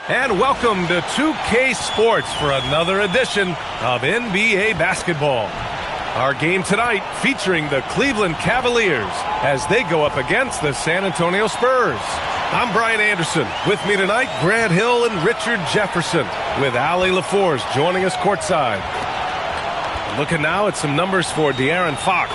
And welcome to 2K Sports for another edition of NBA basketball. Our game tonight featuring the Cleveland Cavaliers as they go up against the San Antonio Spurs. I'm Brian Anderson. With me tonight, Grant Hill and Richard Jefferson, with Allie LaForce joining us courtside. Looking now at some numbers for De'Aaron Fox.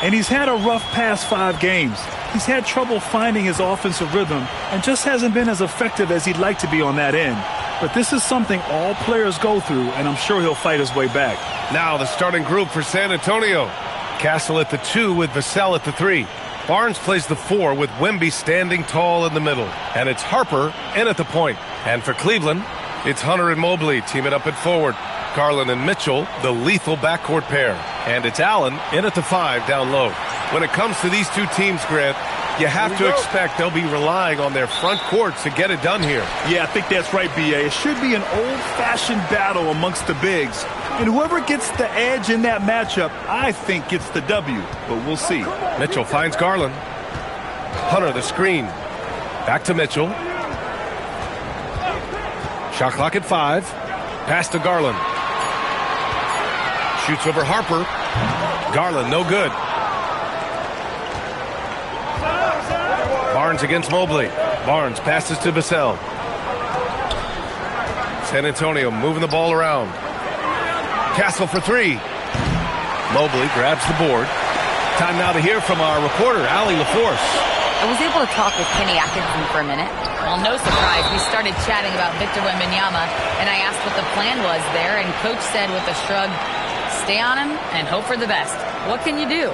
And he's had a rough past 5 games. He's had trouble finding his offensive rhythm and just hasn't been as effective as he'd like to be on that end. But this is something all players go through, and I'm sure he'll fight his way back. Now the starting group for San Antonio. Castle at the 2 with Vassell at the 3. Barnes plays the 4 with Wemby standing tall in the middle. And it's Harper in at the point. And for Cleveland, it's Hunter and Mobley teaming up at forward. Garland and Mitchell, the lethal backcourt pair. And it's Allen in at the 5 down low. When it comes to these two teams, Grant, you have to expect they'll be relying on their front court to get it done here. Yeah, I think that's right, B.A. It should be an old-fashioned battle amongst the bigs. And whoever gets the edge in that matchup, I think gets the W. But we'll see. Mitchell finds Garland. Hunter the screen. Back to Mitchell. Shot clock at 5. Pass to Garland. Shoots over Harper. Garland, no good. Barnes against Mobley. Barnes passes to Vassell. San Antonio moving the ball around. Castle for 3. Mobley grabs the board. Time now to hear from our reporter, Allie LaForce. I was able to talk with Kenny Atkinson for a minute. Well, no surprise, we started chatting about Victor Wembanyama, and I asked what the plan was there, and Coach said with a shrug, stay on him and hope for the best. What can you do?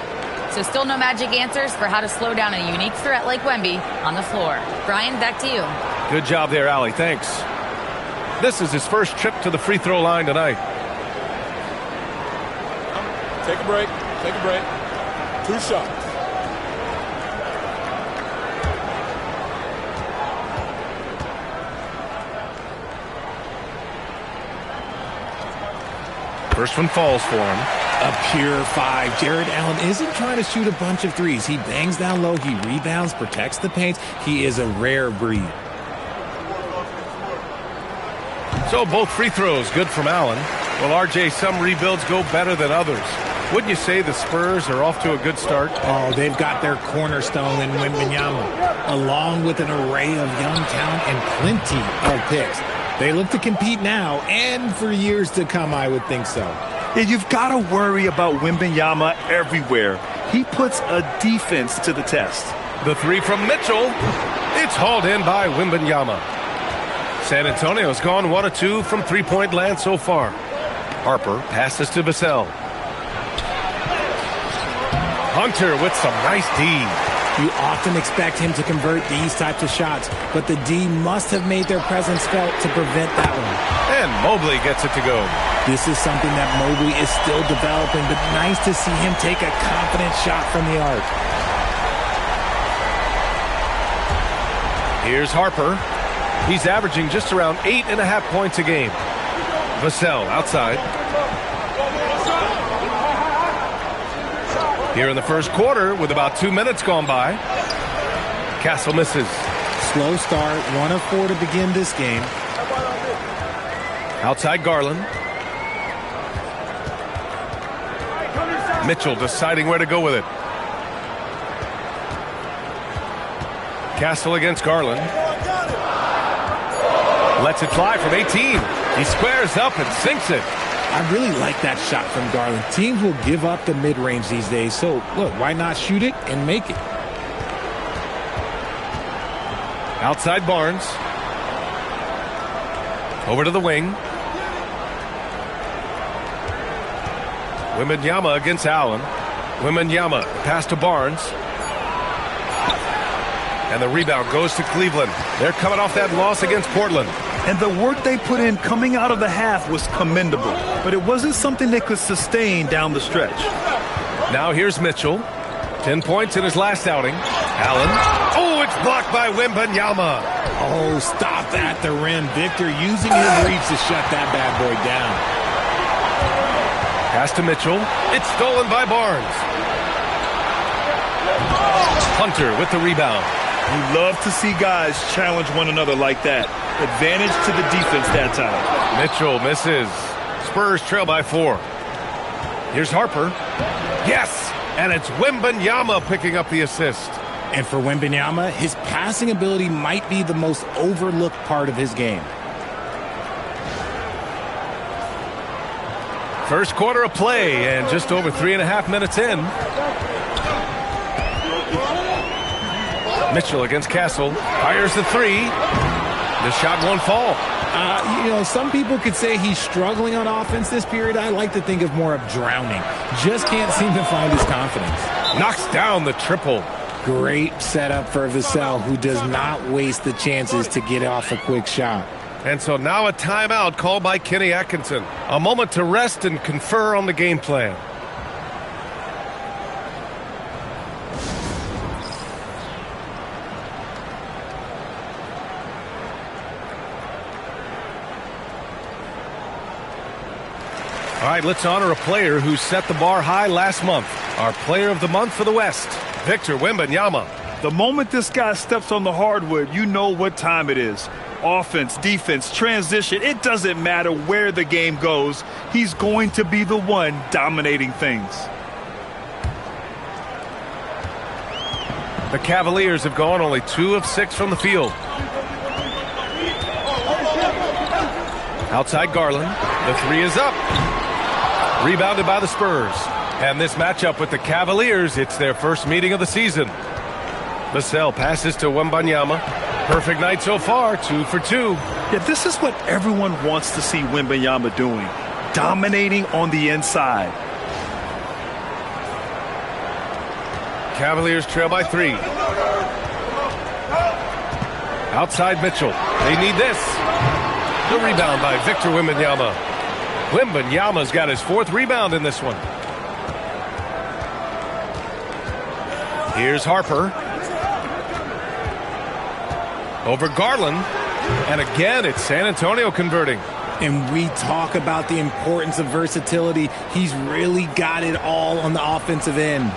So still no magic answers for how to slow down a unique threat like Wemby on the floor. Brian, back to you. Good job there, Allie. Thanks. This is his first trip to the free throw line tonight. Take a break. Take a break. 2 shots. First one falls for him. A pure 5. Jared Allen isn't trying to shoot a bunch of threes. He bangs down low. He rebounds, protects the paint. He is a rare breed. So both free throws good from Allen. Well, RJ, some rebuilds go better than others. Wouldn't you say the Spurs are off to a good start? Oh, they've got their cornerstone in Wembanyama, along with an array of young talent and plenty of picks. They look to compete now and for years to come, I would think so. Yeah, you've got to worry about Wembanyama everywhere. He puts a defense to the test. The 3 from Mitchell. It's hauled in by Wembanyama. San Antonio's gone 1 of 2 from three-point land so far. Harper passes to Vassell. Hunter with some nice D. You often expect him to convert these types of shots, but the D must have made their presence felt to prevent that one. And Mobley gets it to go. This is something that Mobley is still developing, but nice to see him take a confident shot from the arc. Here's Harper. He's averaging just around 8.5 points a game. Vassell outside. Here in the first quarter with about 2 minutes gone by. Castle misses. Slow start, 1 of 4 to begin this game. Outside Garland. Mitchell deciding where to go with it. Castle against Garland. Lets it fly from 18. He squares up and sinks it. I really like that shot from Garland. Teams will give up the mid-range these days, so look, why not shoot it and make it? Outside Barnes. Over to the wing. Wembanyama against Allen. Wembanyama pass to Barnes. And the rebound goes to Cleveland. They're coming off that loss against Portland. And the work they put in coming out of the half was commendable. But it wasn't something they could sustain down the stretch. Now here's Mitchell. 10 points in his last outing. Allen. Oh, it's blocked by Wembanyama. Oh, stop at the rim. Victor using his reach to shut that bad boy down. Pass to Mitchell. It's stolen by Barnes. Hunter with the rebound. You love to see guys challenge one another like that. Advantage to the defense that time. Mitchell misses. Spurs trail by 4. Here's Harper. Yes! And it's Wembanyama picking up the assist. And for Wembanyama, his passing ability might be the most overlooked part of his game. First quarter of play, and just over 3.5 minutes in. Mitchell against Castle. Fires the 3. The shot won't fall. Some people could say he's struggling on offense this period. I like to think of more of drowning. Just can't seem to find his confidence. Knocks down the triple. Great setup for Vassell, who does not waste the chances to get off a quick shot. And so now a timeout called by Kenny Atkinson. A moment to rest and confer on the game plan. All right, let's honor a player who set the bar high last month. Our player of the month for the West, Victor Wembanyama. The moment this guy steps on the hardwood, you know what time it is. Offense, defense, transition, it doesn't matter where the game goes. He's going to be the one dominating things. The Cavaliers have gone only 2 of 6 from the field. Outside Garland. The 3 is up. Rebounded by the Spurs. And this matchup with the Cavaliers, it's their first meeting of the season. Vassell passes to Wembanyama. Perfect night so far, 2 for 2. Yeah, this is what everyone wants to see Wembanyama doing. Dominating on the inside. Cavaliers trail by 3. Outside Mitchell. They need this. The rebound by Victor Wembanyama. Wembanyama's got his 4th rebound in this one. Here's Harper. Over Garland. And again, it's San Antonio converting. And we talk about the importance of versatility. He's really got it all on the offensive end.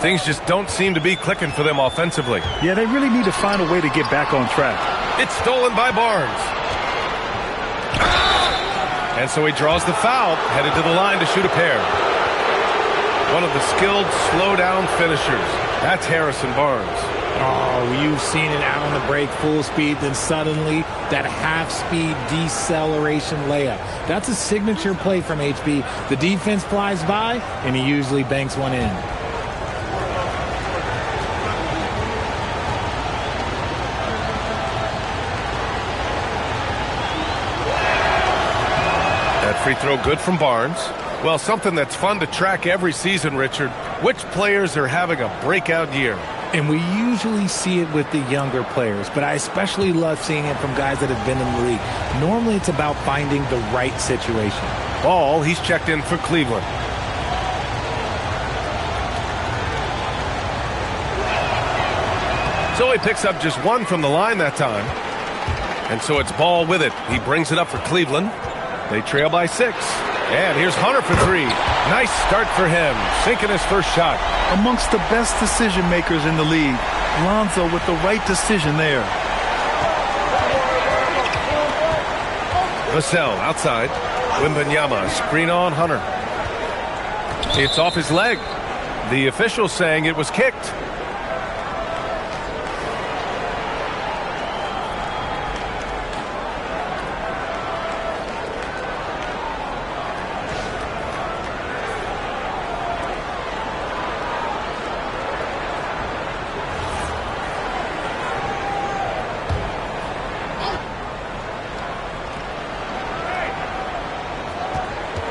Things just don't seem to be clicking for them offensively. Yeah, they really need to find a way to get back on track. It's stolen by Barnes. And so he draws the foul, headed to the line to shoot a pair. One of the skilled slow-down finishers. That's Harrison Barnes. Oh, you've seen it out on the break, full speed, then suddenly that half-speed deceleration layup. That's a signature play from HB. The defense flies by, and he usually banks one in. Free throw good from Barnes. Well, something that's fun to track every season, Richard. Which players are having a breakout year? And we usually see it with the younger players, but I especially love seeing it from guys that have been in the league. Normally it's about finding the right situation. Ball, he's checked in for Cleveland. So he picks up just 1 from the line that time. And so it's Ball with it. He brings it up for Cleveland. They trail by 6. And here's Hunter for 3. Nice start for him, sinking his first shot. Amongst the best decision makers in the league. Lonzo with the right decision there. Vassell outside. Wembanyama, screen on Hunter. It's off his leg. The official saying it was kicked.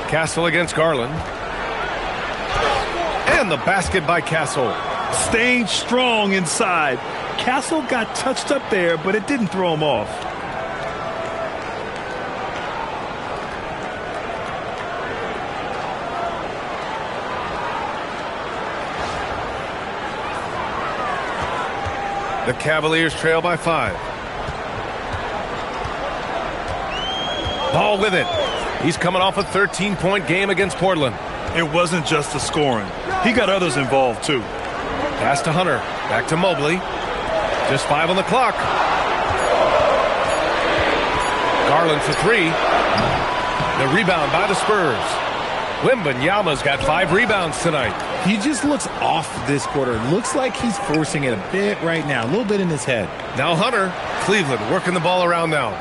Castle against Garland. And the basket by Castle. Staying strong inside. Castle got touched up there, but it didn't throw him off. The Cavaliers trail by 5. Ball with it. He's coming off a 13-point game against Portland. It wasn't just the scoring. He got others involved, too. Pass to Hunter. Back to Mobley. Just 5 on the clock. Garland for 3. The rebound by the Spurs. Wembanyama's got 5 rebounds tonight. He just looks off this quarter. Looks like he's forcing it a bit right now. A little bit in his head. Now Hunter. Cleveland working the ball around now.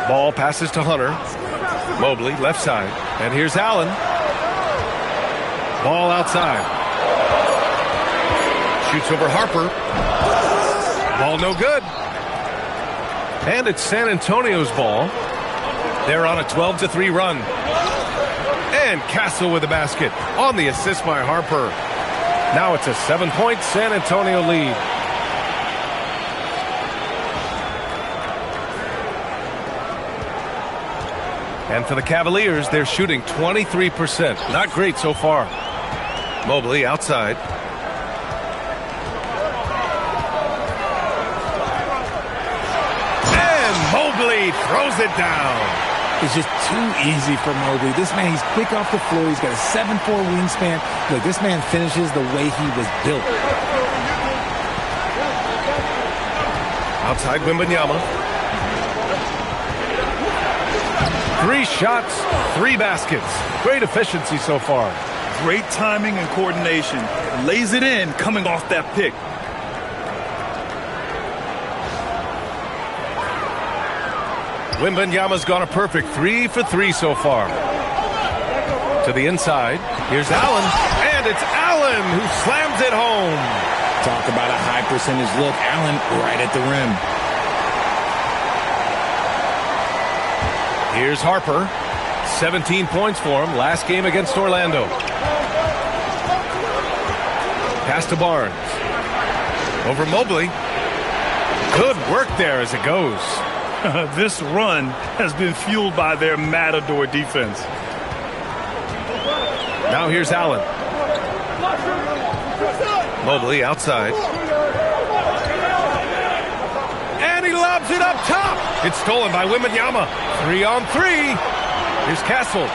Ball passes to Hunter. Mobley, left side. And here's Allen. Ball outside. Shoots over Harper. Ball no good. And it's San Antonio's ball. They're on a 12-3 run. And Castle with the basket on the assist by Harper. Now it's a 7-point San Antonio lead. And for the Cavaliers, they're shooting 23%. Not great so far. Mobley outside. And Mobley throws it down. It's just too easy for Mobley. This man, he's quick off the floor. He's got a 7'4" wingspan. Look, this man finishes the way he was built. Outside Wembanyama. 3 shots, 3 baskets. Great efficiency so far. Great timing and coordination. Lays it in coming off that pick. Wembanyama's gone a perfect 3 for 3 so far. To the inside. Here's Allen. And it's Allen who slams it home. Talk about a high percentage look. Allen right at the rim. Here's Harper. 17 points for him. Last game against Orlando. Pass to Barnes. Over Mobley. Good work there as it goes. This run has been fueled by their Matador defense. Now here's Allen. Mobley outside. And he lobs it up top. It's stolen by Wembanyama. 3 on 3. Here's Castle.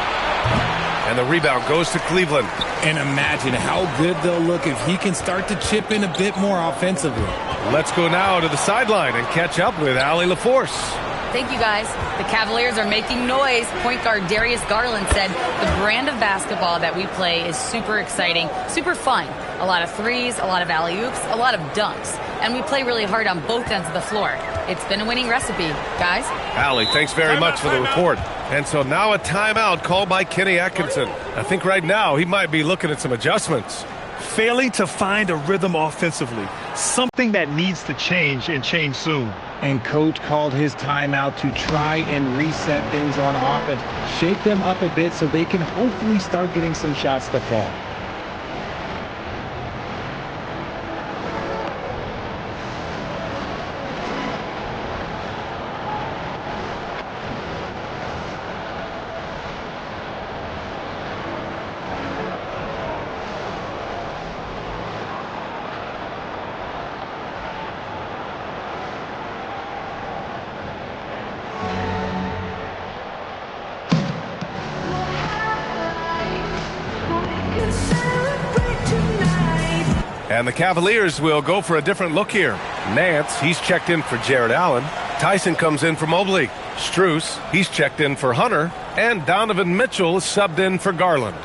And the rebound goes to Cleveland. And imagine how good they'll look if he can start to chip in a bit more offensively. Let's go now to the sideline and catch up with Allie LaForce. Thank you, guys. The Cavaliers are making noise. Point guard Darius Garland said the brand of basketball that we play is super exciting, super fun. A lot of threes, a lot of alley-oops, a lot of dunks. And we play really hard on both ends of the floor. It's been a winning recipe, guys. Allie, thanks very much for the report. And so now a timeout called by Kenny Atkinson. I think right now he might be looking at some adjustments. Failing to find a rhythm offensively. Something that needs to change and change soon. And coach called his timeout to try and reset things on offense. Shake them up a bit so they can hopefully start getting some shots to fall. And the Cavaliers will go for a different look here. Nance, he's checked in for Jared Allen. Tyson comes in for Mobley. Strus, he's checked in for Hunter. And Donovan Mitchell is subbed in for Garland.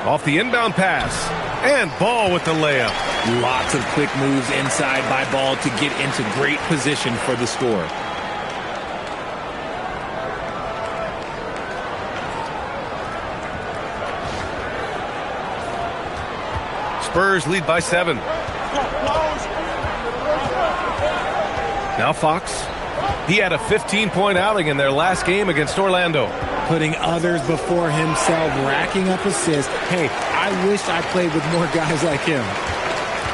Off the inbound pass. And Ball with the layup. Lots of quick moves inside by Ball to get into great position for the score. Spurs lead by 7. Now Fox. He had a 15-point outing in their last game against Orlando. Putting others before himself, racking up assists. Hey, I wish I played with more guys like him.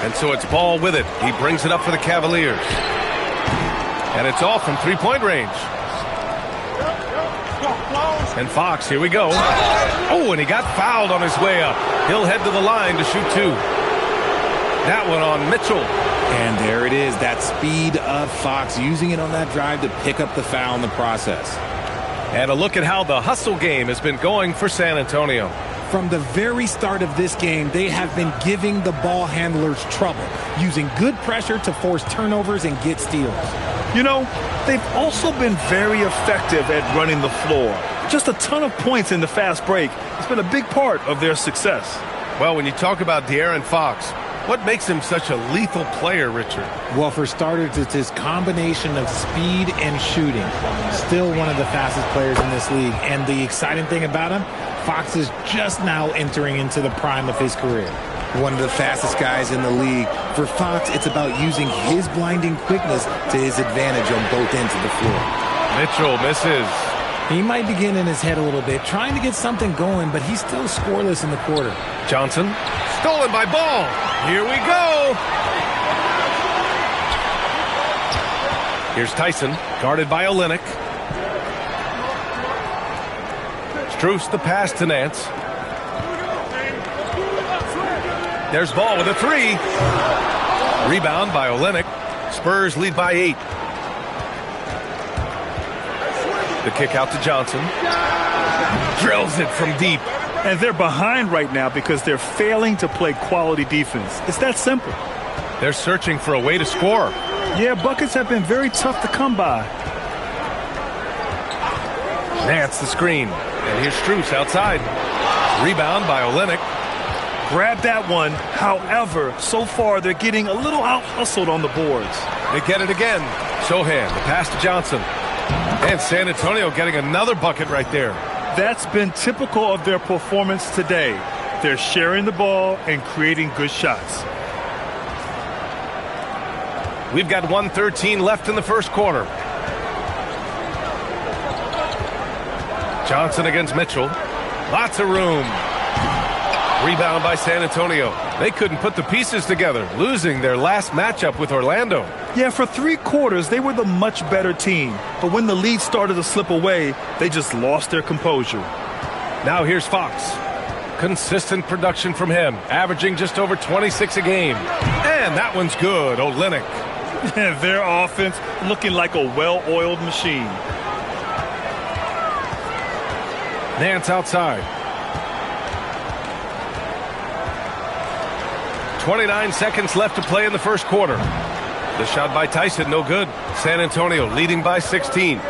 And so it's Ball with it. He brings it up for the Cavaliers. And it's all from three-point range. And Fox, here we go. Oh, and he got fouled on his way up. He'll head to the line to shoot 2. That one on Mitchell. And there it is, that speed of Fox, using it on that drive to pick up the foul in the process. And a look at how the hustle game has been going for San Antonio. From the very start of this game, they have been giving the ball handlers trouble, using good pressure to force turnovers and get steals. You know, they've also been very effective at running the floor. Just a ton of points in the fast break. It's been a big part of their success. Well, when you talk about De'Aaron Fox, what makes him such a lethal player, Richard? Well, for starters, it's his combination of speed and shooting. Still one of the fastest players in this league. And the exciting thing about him, Fox is just now entering into the prime of his career. One of the fastest guys in the league. For Fox, it's about using his blinding quickness to his advantage on both ends of the floor. Mitchell misses. He might be getting in his head a little bit, trying to get something going, but he's still scoreless in the quarter. Johnson, stolen by Ball. Here we go. Here's Tyson, guarded by Olynyk. Strus the pass to Nance. There's Ball with a three. Rebound by Olynyk. Spurs lead by 8. The kick out to Johnson. Drills it from deep. And they're behind right now because they're failing to play quality defense. It's that simple. They're searching for a way to score. Yeah, buckets have been very tough to come by. Nance the screen. And here's Strus outside. Rebound by Olynyk. Grab that one. However, so far they're getting a little out-hustled on the boards. They get it again. Sohan, the pass to Johnson. And San Antonio getting another bucket right there. That's been typical of their performance today. They're sharing the ball and creating good shots. We've got 1:13 left in the first quarter. Johnson against Mitchell. Lots of room. Rebound by San Antonio. They couldn't put the pieces together, losing their last matchup with Orlando. Yeah, for 3 quarters, they were the much better team. But when the lead started to slip away, they just lost their composure. Now here's Fox. Consistent production from him, averaging just over 26 a game. And that one's good, Olynyk. Their offense looking like a well-oiled machine. Nance outside. 29 seconds left to play in the first quarter. The shot by Tyson, no good. San Antonio leading by 16.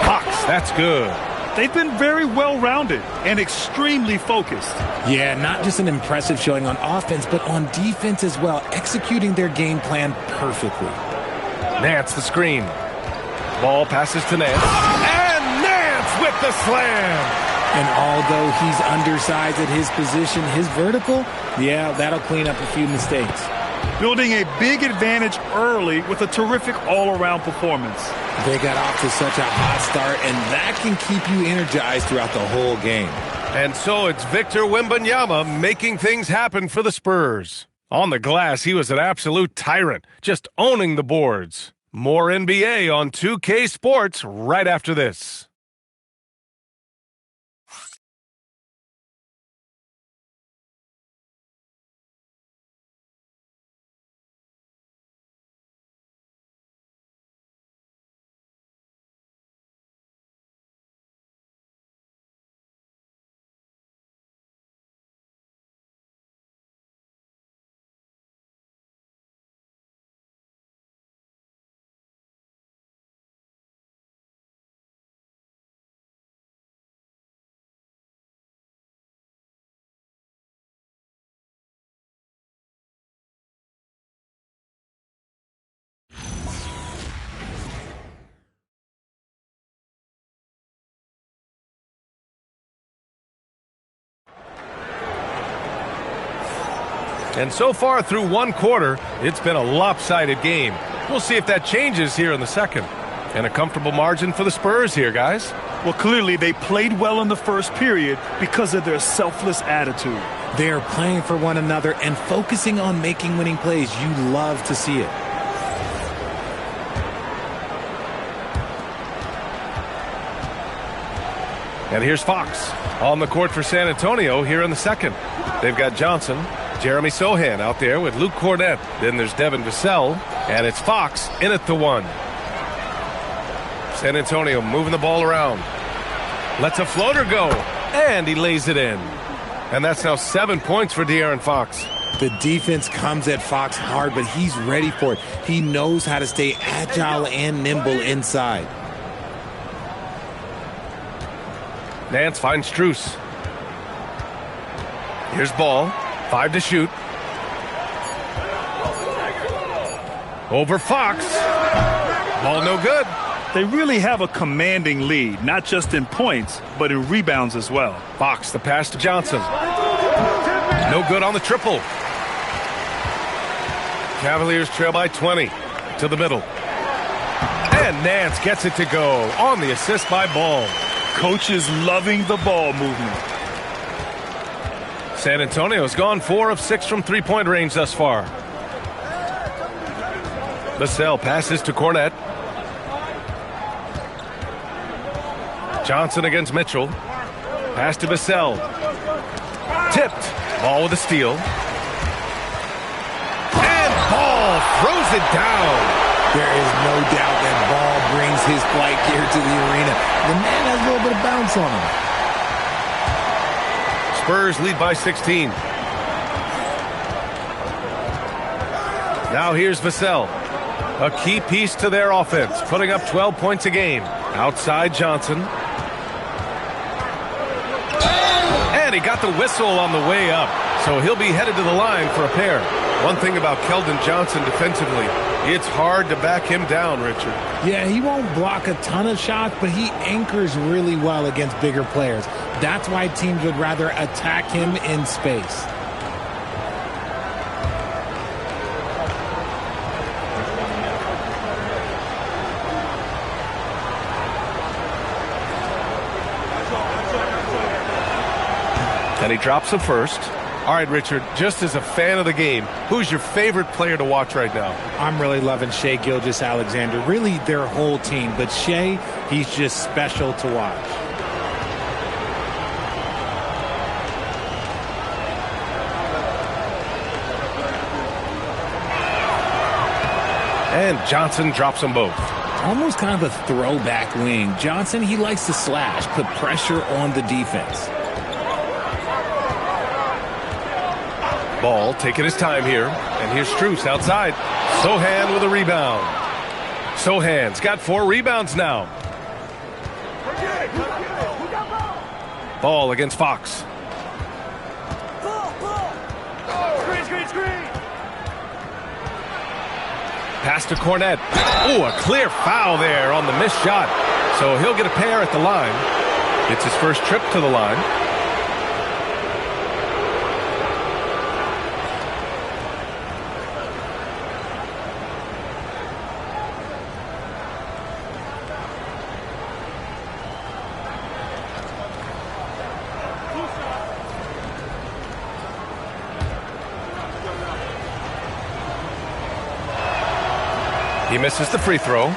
Fox, that's good. They've been very well-rounded and extremely focused. Yeah, not just an impressive showing on offense, but on defense as well, executing their game plan perfectly. Nance the screen. Ball passes to Nance. And Nance with the slam. And although he's undersized at his position, his vertical, yeah, that'll clean up a few mistakes. Building a big advantage early with a terrific all-around performance. They got off to such a hot start, and that can keep you energized throughout the whole game. And so it's Victor Wembanyama making things happen for the Spurs. On the glass, he was an absolute tyrant, just owning the boards. More NBA on 2K Sports right after this. And so far through one quarter, it's been a lopsided game. We'll see if that changes here in the second. And a comfortable margin for the Spurs here, guys. Well, clearly they played well in the first period because of their selfless attitude. They are playing for one another and focusing on making winning plays. You love to see it. And here's Fox on the court for San Antonio here in the second. They've got Johnson. Jeremy Sohan out there with Luke Cornett. Then there's Devin Vassell, and it's Fox in at the 1. San Antonio moving the ball around. Lets a floater go, and he lays it in. And that's now 7 points for De'Aaron Fox. The defense comes at Fox hard, but he's ready for it. He knows how to stay agile and nimble inside. Nance finds Strus. Here's Ball. 5 to shoot. Over Fox. Ball no good. They really have a commanding lead, not just in points, but in rebounds as well. Fox, the pass to Johnson. No good on the triple. Cavaliers trail by 20 to the middle. And Nance gets it to go on the assist by Ball. Coach is loving the ball movement. San Antonio's gone 4 of 6 from three-point range thus far. Vassell passes to Cornett. Johnson against Mitchell. Pass to Vassell. Tipped. Ball with a steal. And Ball throws it down. There is no doubt that Ball brings his flight gear to the arena. The man has a little bit of bounce on him. Spurs lead by 16. Now here's Vassell. A key piece to their offense, putting up 12 points a game. Outside Johnson. And he got the whistle on the way up, so he'll be headed to the line for a pair. One thing about Keldon Johnson defensively, it's hard to back him down, Richard. Yeah, he won't block a ton of shots, but he anchors really well against bigger players. That's why teams would rather attack him in space. And he drops the first. All right, Richard, just as a fan of the game, who's your favorite player to watch right now? I'm really loving Shai Gilgeous-Alexander, really their whole team. But Shai, he's just special to watch. And Johnson drops them both. Almost kind of a throwback wing. Johnson, he likes to slash, put pressure on the defense. Ball taking his time here. And here's Strus outside. Sohan with a rebound. Sohan's got 4 rebounds now. Ball against Fox. Pass to Cornett. Oh, a clear foul there on the missed shot. So he'll get a pair at the line. It's his first trip to the line. He misses the free throw.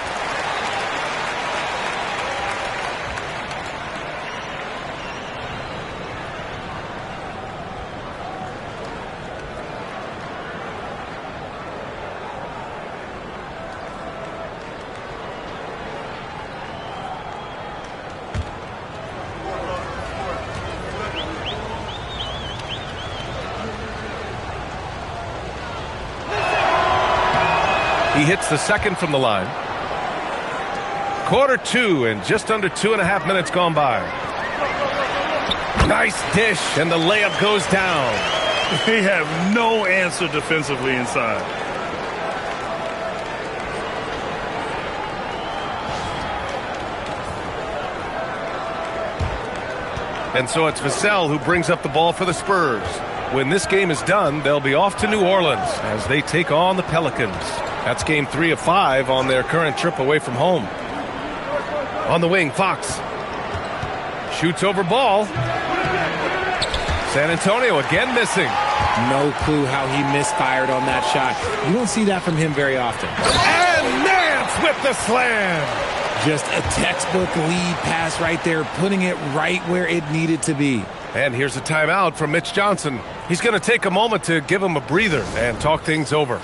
He hits the second from the line. Quarter 2 and just under 2.5 minutes gone by. Nice dish, and the layup goes down. They have no answer defensively inside. And so it's Vassell who brings up the ball for the Spurs. When this game is done, they'll be off to New Orleans as they take on the Pelicans. That's game 3 of 5 on their current trip away from home. On the wing, Fox. Shoots over Ball. San Antonio again missing. No clue how he misfired on that shot. You don't see that from him very often. And Nance with the slam. Just a textbook lead pass right there, putting it right where it needed to be. And here's a timeout from Mitch Johnson. He's going to take a moment to give him a breather and talk things over.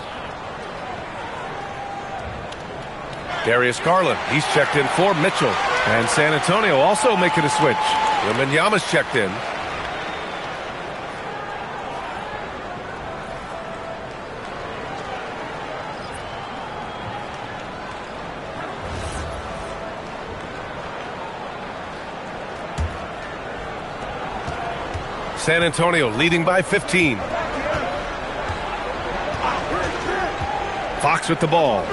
Darius Garland, he's checked in for Mitchell. And San Antonio also making a switch. Wembanyama's checked in. San Antonio leading by 15. Fox with the ball.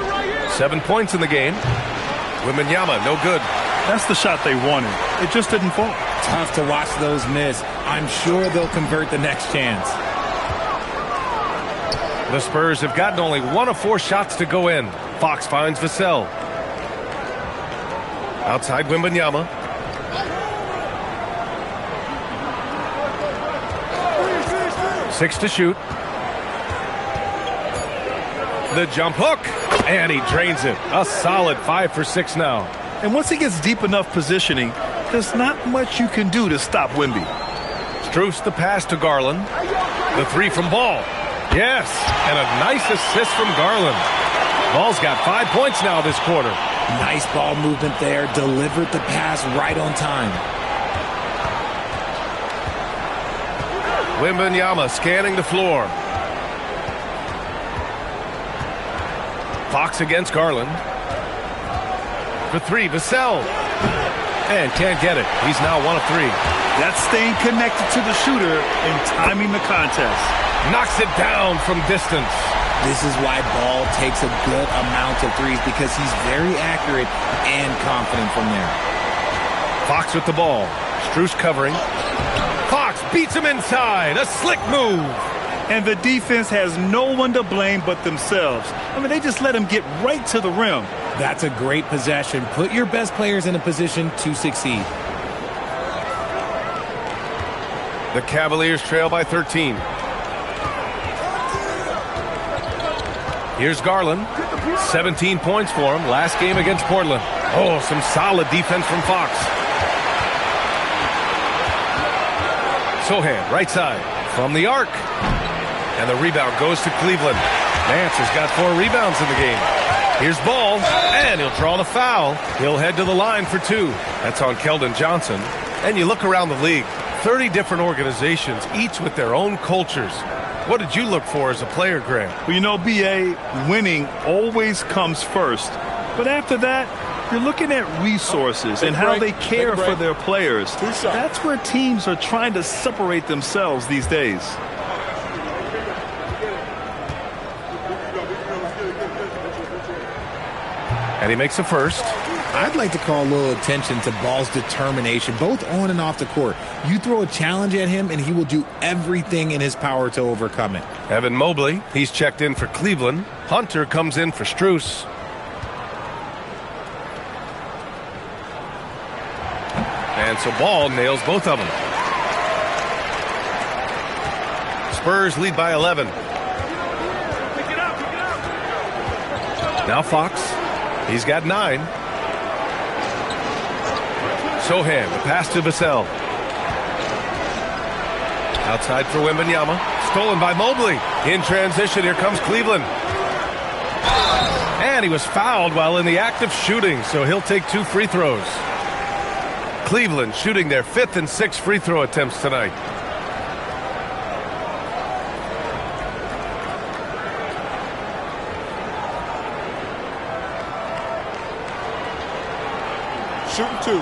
7 points in the game. Wembanyama, no good. That's the shot they wanted. It just didn't fall. Tough to watch those miss. I'm sure they'll convert the next chance. The Spurs have gotten only 1 of 4 shots to go in. Fox finds Vassell. Outside Wembanyama. Six to shoot. The jump hook. And he drains it. A solid 5 for 6 now. And once he gets deep enough positioning, there's not much you can do to stop Wemby. Strus the pass to Garland. The three from Ball. Yes, and a nice assist from Garland. Ball's got 5 points now this quarter. Nice ball movement there. Delivered the pass right on time. Wembanyama scanning the floor. Fox against Garland. For three, Vassell. And can't get it. He's now 1 of 3. That's staying connected to the shooter and timing the contest. Knocks it down from distance. This is why Ball takes a good amount of threes, because he's very accurate and confident from there. Fox with the ball. Strus covering. Fox beats him inside. A slick move. And the defense has no one to blame but themselves. I mean, they just let him get right to the rim. That's a great possession. Put your best players in a position to succeed. The Cavaliers trail by 13. Here's Garland. 17 points for him. Last game against Portland. Oh, some solid defense from Fox. Sohan, right side. From the arc. And the rebound goes to Cleveland. Nance has got 4 rebounds in the game. Here's Ball, and he'll draw the foul. He'll head to the line for 2. That's on Keldon Johnson. And you look around the league, 30 different organizations, each with their own cultures. What did you look for as a player, Graham? Well, you know, B.A., winning always comes first. But after that, you're looking at resources and how they care for their players. That's where teams are trying to separate themselves these days. And he makes a first. I'd like to call a little attention to Ball's determination, both on and off the court. You throw a challenge at him, and he will do everything in his power to overcome it. Evan Mobley, he's checked in for Cleveland. Hunter comes in for Strus. And so Ball nails both of them. Spurs lead by 11. Now Fox. He's got 9. Sohan, the pass to Vassell. Outside for Wembanyama. Stolen by Mobley. In transition, here comes Cleveland. And he was fouled while in the act of shooting, so he'll take 2 free throws. Cleveland shooting their 5th and 6th free throw attempts tonight. Shooting 2.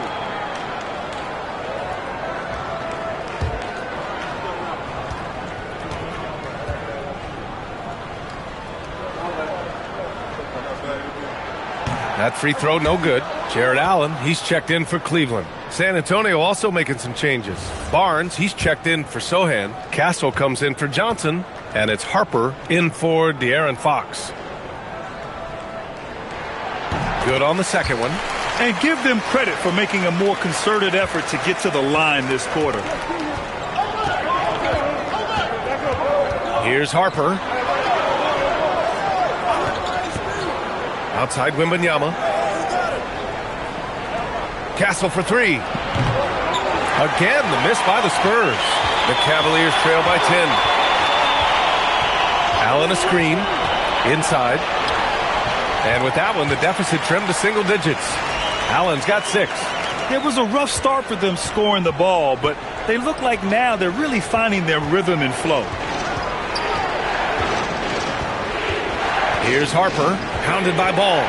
That free throw, no good. Jared Allen, he's checked in for Cleveland. San Antonio also making some changes. Barnes, he's checked in for Sohan. Castle comes in for Johnson. And it's Harper in for De'Aaron Fox. Good on the second one. And give them credit for making a more concerted effort to get to the line this quarter. Here's Harper. Outside Wembanyama. Castle for 3. Again, the miss by the Spurs. The Cavaliers trail by 10. Allen a screen. Inside. And with that one, the deficit trimmed to single digits. Allen's got 6. It was a rough start for them scoring the ball, but they look like now they're really finding their rhythm and flow. Here's Harper, hounded by Ball.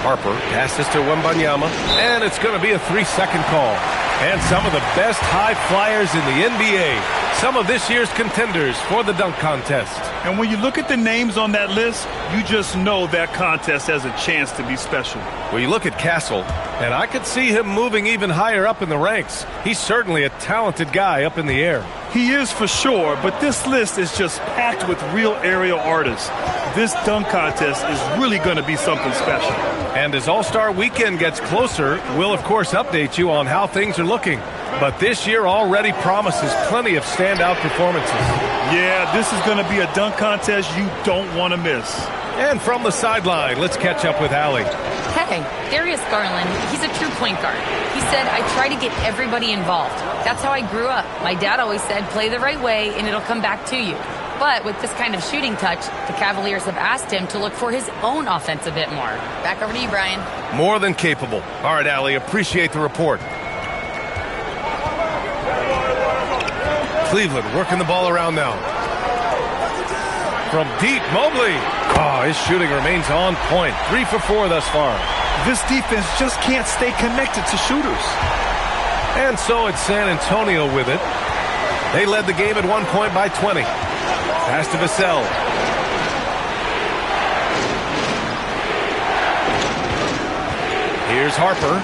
Harper passes to Wembanyama, and it's going to be a 3-second call. And some of the best high flyers in the NBA. Some of this year's contenders for the dunk contest. And when you look at the names on that list, you just know that contest has a chance to be special. Well, you look at Castle, and I could see him moving even higher up in the ranks. He's certainly a talented guy up in the air. He is for sure, but this list is just packed with real aerial artists. This dunk contest is really going to be something special. And as All-Star Weekend gets closer, we'll of course update you on how things are looking. But this year already promises plenty of standout performances. Yeah, this is going to be a dunk contest you don't want to miss. And from the sideline, let's catch up with Allie. Hey, Darius Garland, he's a true point guard. He said, I try to get everybody involved. That's how I grew up. My dad always said, play the right way and it'll come back to you. But with this kind of shooting touch, the Cavaliers have asked him to look for his own offense a bit more. Back over to you, Brian. More than capable. All right, Allie, appreciate the report. Cleveland working the ball around now. From deep, Mobley. Oh, his shooting remains on point. 3 for 4 thus far. This defense just can't stay connected to shooters. And so it's San Antonio with it. They led the game at 1 point by 20. Pass to Vassell. Here's Harper.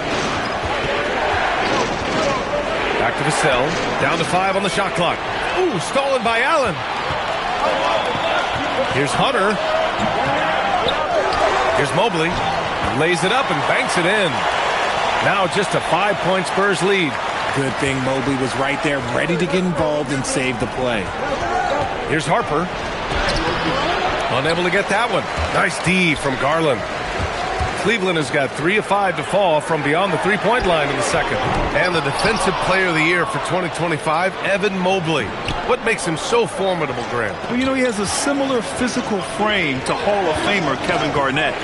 Back to Vassell. Down to 5 on the shot clock. Ooh, stolen by Allen. Here's Hunter. Here's Mobley. Lays it up and banks it in. Now just a 5-point Spurs lead. Good thing Mobley was right there, ready to get involved and save the play. Here's Harper. Unable to get that one. Nice D from Garland. Cleveland has got 3 of 5 to fall from beyond the three-point line in the second. And the Defensive Player of the Year for 2025, Evan Mobley. What makes him so formidable, Grant? Well, you know, he has a similar physical frame to Hall of Famer Kevin Garnett.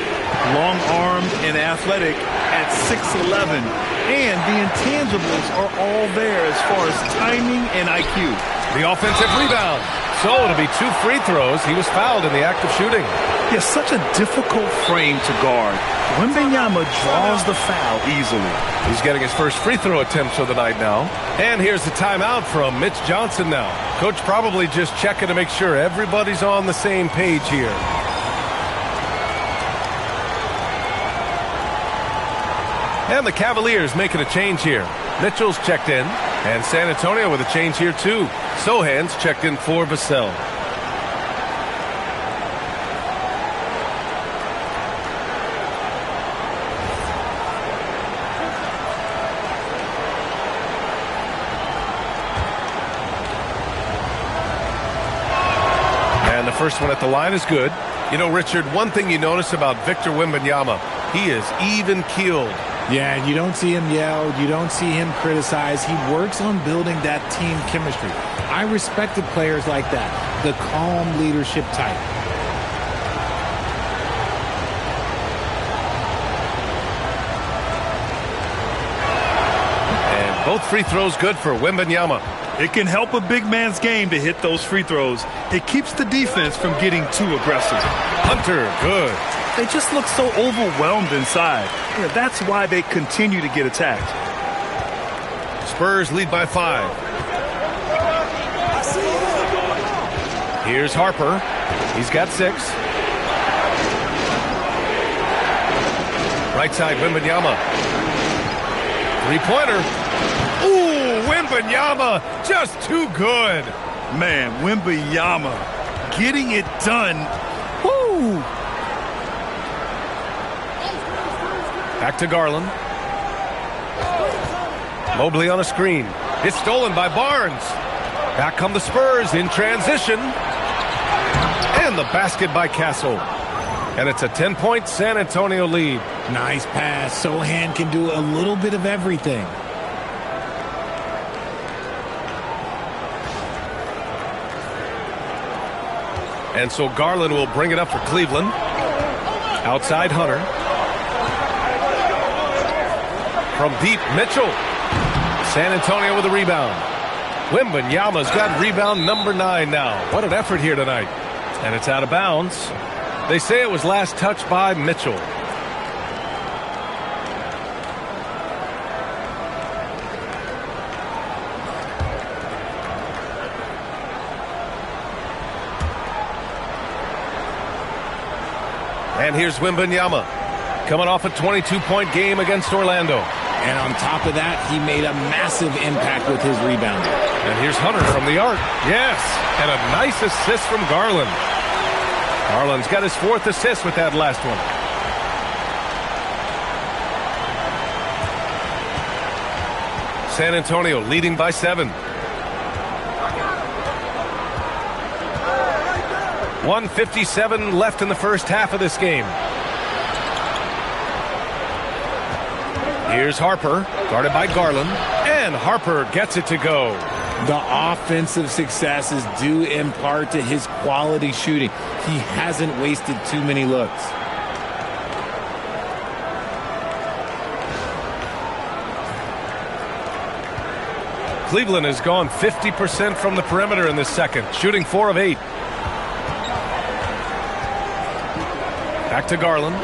Long-armed and athletic at 6'11". And the intangibles are all there as far as timing and IQ. The offensive rebound. So it'll be 2 free throws. He was fouled in the act of shooting. He has such a difficult frame to guard. Wembanyama draws the foul easily. He's getting his first free throw attempts of the night now. And here's the timeout from Mitch Johnson now. Coach probably just checking to make sure everybody's on the same page here. And the Cavaliers making a change here. Mitchell's checked in. And San Antonio with a change here too. Sohan's checked in for Vassell. And the first one at the line is good. You know, Richard, one thing you notice about Victor Wembanyama, he is even-keeled. Yeah, you don't see him yell. You don't see him criticize. He works on building that team chemistry. I respected players like that, the calm leadership type. And both free throws good for Wembanyama. It can help a big man's game to hit those free throws. It keeps the defense from getting too aggressive. Hunter, good. They just look so overwhelmed inside. Yeah, that's why they continue to get attacked. Spurs lead by 5. Here's Harper. He's got 6. Right side, Wembanyama. Three-pointer. Ooh, Wembanyama, just too good. Man, Wembanyama getting it done. Woo! Back to Garland. Mobley on a screen. It's stolen by Barnes. Back come the Spurs in transition. And the basket by Castle. And it's a 10-point San Antonio lead. Nice pass. Sohan can do a little bit of everything. And so Garland will bring it up for Cleveland. Outside Hunter. From deep, Mitchell. San Antonio with a rebound. Wembanyama's got rebound number 9 now. What an effort here tonight. And it's out of bounds. They say it was last touched by Mitchell. And here's Wembanyama, coming off a 22-point game against Orlando. And on top of that, he made a massive impact with his rebounding. And here's Hunter from the arc. Yes, and a nice assist from Garland. Garland's got his 4th assist with that last one. San Antonio leading by 7. 1:57 left in the first half of this game. Here's Harper, guarded by Garland, and Harper gets it to go. The offensive success is due in part to his quality shooting. He hasn't wasted too many looks. Cleveland has gone 50% from the perimeter in this second, shooting 4 of 8. Back to Garland.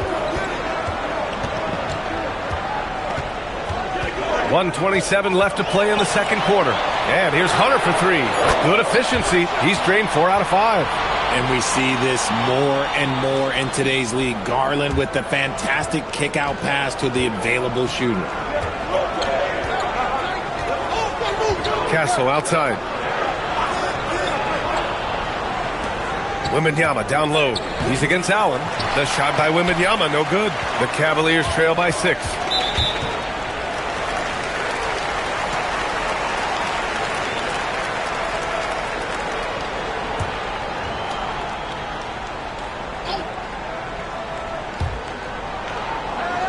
1:27 left to play in the second quarter. And here's Hunter for 3. Good efficiency. He's drained 4 out of 5. And we see this more and more in today's league. Garland with the fantastic kick-out pass to the available shooter. Castle outside. Wembanyama down low. He's against Allen. The shot by Wembanyama, no good. The Cavaliers trail by 6.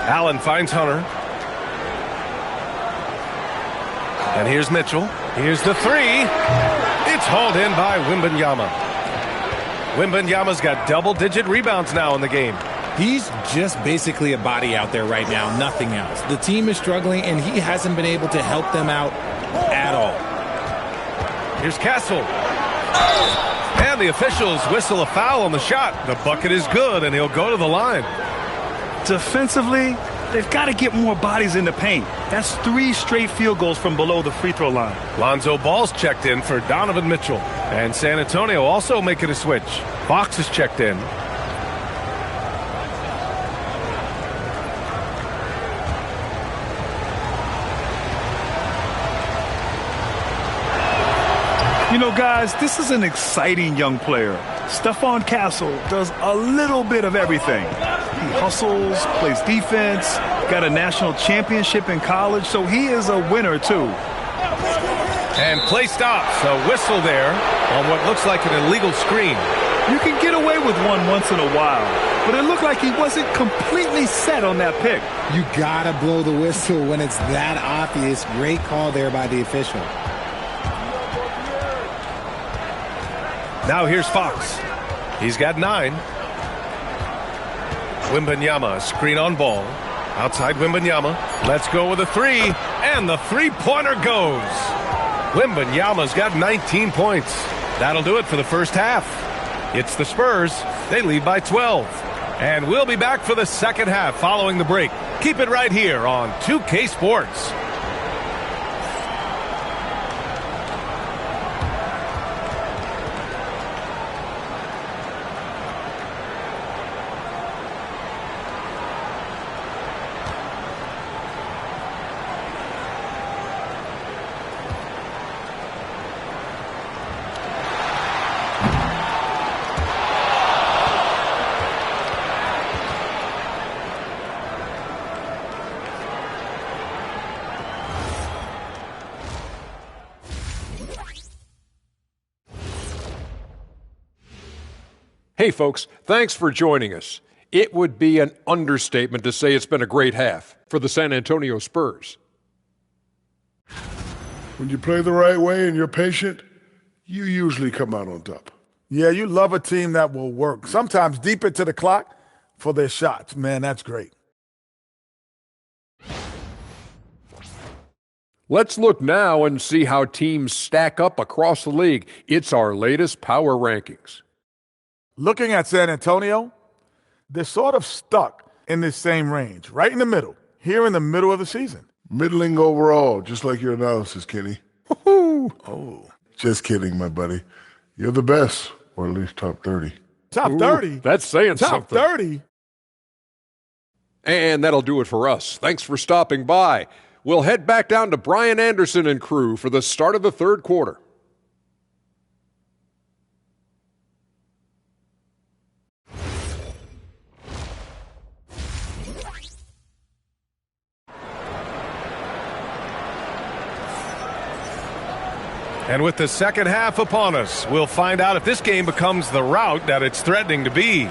Allen finds Hunter. And here's Mitchell. Here's the 3. It's hauled in by Wembanyama. Wembanyama's got double-digit rebounds now in the game. He's just basically a body out there right now, nothing else. The team is struggling, and he hasn't been able to help them out at all. Here's Castle. And the officials whistle a foul on the shot. The bucket is good, and he'll go to the line. Defensively, they've got to get more bodies in the paint. That's 3 straight field goals from below the free throw line. Lonzo Ball's checked in for Donovan Mitchell. And San Antonio also making a switch. Fox is checked in. You know, guys, this is an exciting young player. Stephon Castle does a little bit of everything. He hustles, plays defense, got a national championship in college, so he is a winner, too. And play stops. A whistle there on what looks like an illegal screen. You can get away with one once in a while, but it looked like he wasn't completely set on that pick. You gotta blow the whistle when it's that obvious. Great call there by the official. Now here's Fox. He's got 9. Wembanyama, screen on Ball. Outside Wembanyama. Let's go with a 3. And the 3-pointer goes. Wembanyama's got 19 points. That'll do it for the first half. It's the Spurs. They lead by 12. And we'll be back for the second half following the break. Keep it right here on 2K Sports. Hey, folks, thanks for joining us. It would be an understatement to say it's been a great half for the San Antonio Spurs. When you play the right way and you're patient, you usually come out on top. Yeah, you love a team that will work, sometimes deep into the clock for their shots. Man, that's great. Let's look now and see how teams stack up across the league. It's our latest power rankings. Looking at San Antonio, they're sort of stuck in this same range, right in the middle, here in the middle of the season. Middling overall, just like your analysis, Kenny. Woo-hoo. Oh. Just kidding, my buddy. You're the best, or at least top 30. Top 30? That's saying top something. Top 30? And that'll do it for us. Thanks for stopping by. We'll head back down to Brian Anderson and crew for the start of the third quarter. And with the second half upon us, we'll find out if this game becomes the rout that it's threatening to be.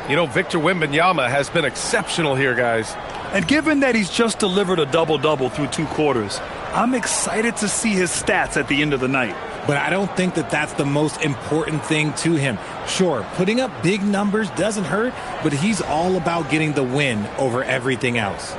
You know, Victor Wembanyama has been exceptional here, guys. And given that he's just delivered a double-double through 2 quarters, I'm excited to see his stats at the end of the night. But I don't think that that's the most important thing to him. Sure, putting up big numbers doesn't hurt, but he's all about getting the win over everything else.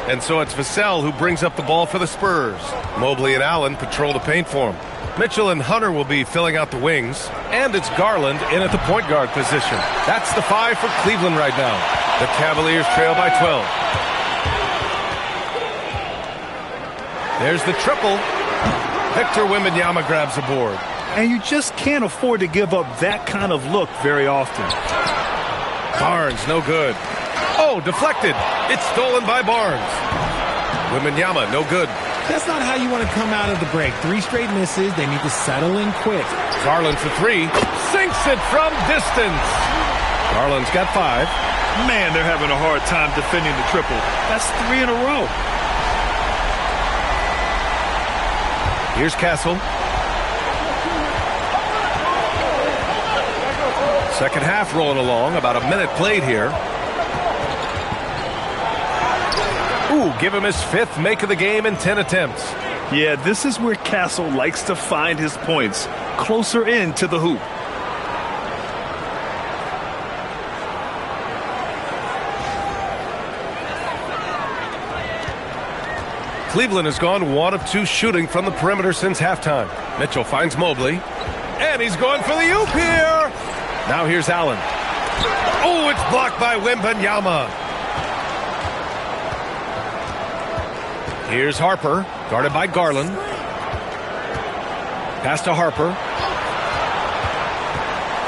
And so it's Vassell who brings up the ball for the Spurs. Mobley and Allen patrol the paint for him. Mitchell and Hunter will be filling out the wings. And it's Garland in at the point guard position. That's the 5 for Cleveland right now. The Cavaliers trail by 12. There's the triple. Victor Wembanyama grabs a board. And you just can't afford to give up that kind of look very often. Barnes, no good. Oh, deflected. It's stolen by Barnes. Wembanyama, no good. That's not how you want to come out of the break. 3 straight misses. They need to settle in quick. Garland for 3. Sinks it from distance. Garland's got 5. Man, they're having a hard time defending the triple. That's 3 in a row. Here's Castle. Second half rolling along. About a minute played here. Ooh, give him his 5th make of the game in 10 attempts. Yeah, this is where Castle likes to find his points, closer in to the hoop. Cleveland has gone 1 of 2 shooting from the perimeter since halftime. Mitchell finds Mobley, and he's going for the oop here. Now here's Allen. Oh, it's blocked by Wembanyama. Here's Harper, guarded by Garland. Pass to Harper.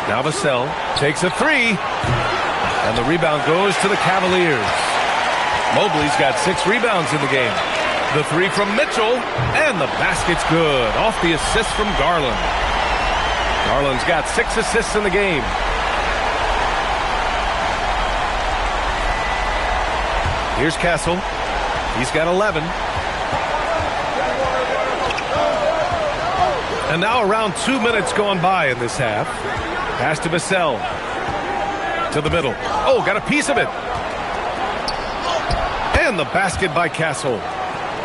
Now Vassell takes a 3. And the rebound goes to the Cavaliers. Mobley's got 6 rebounds in the game. The 3 from Mitchell, and the basket's good. Off the assist from Garland. Garland's got 6 assists in the game. Here's Castle. He's got 11. And now around 2 minutes gone by in this half. Pass to Vassell. To the middle. Oh, got a piece of it. And the basket by Castle.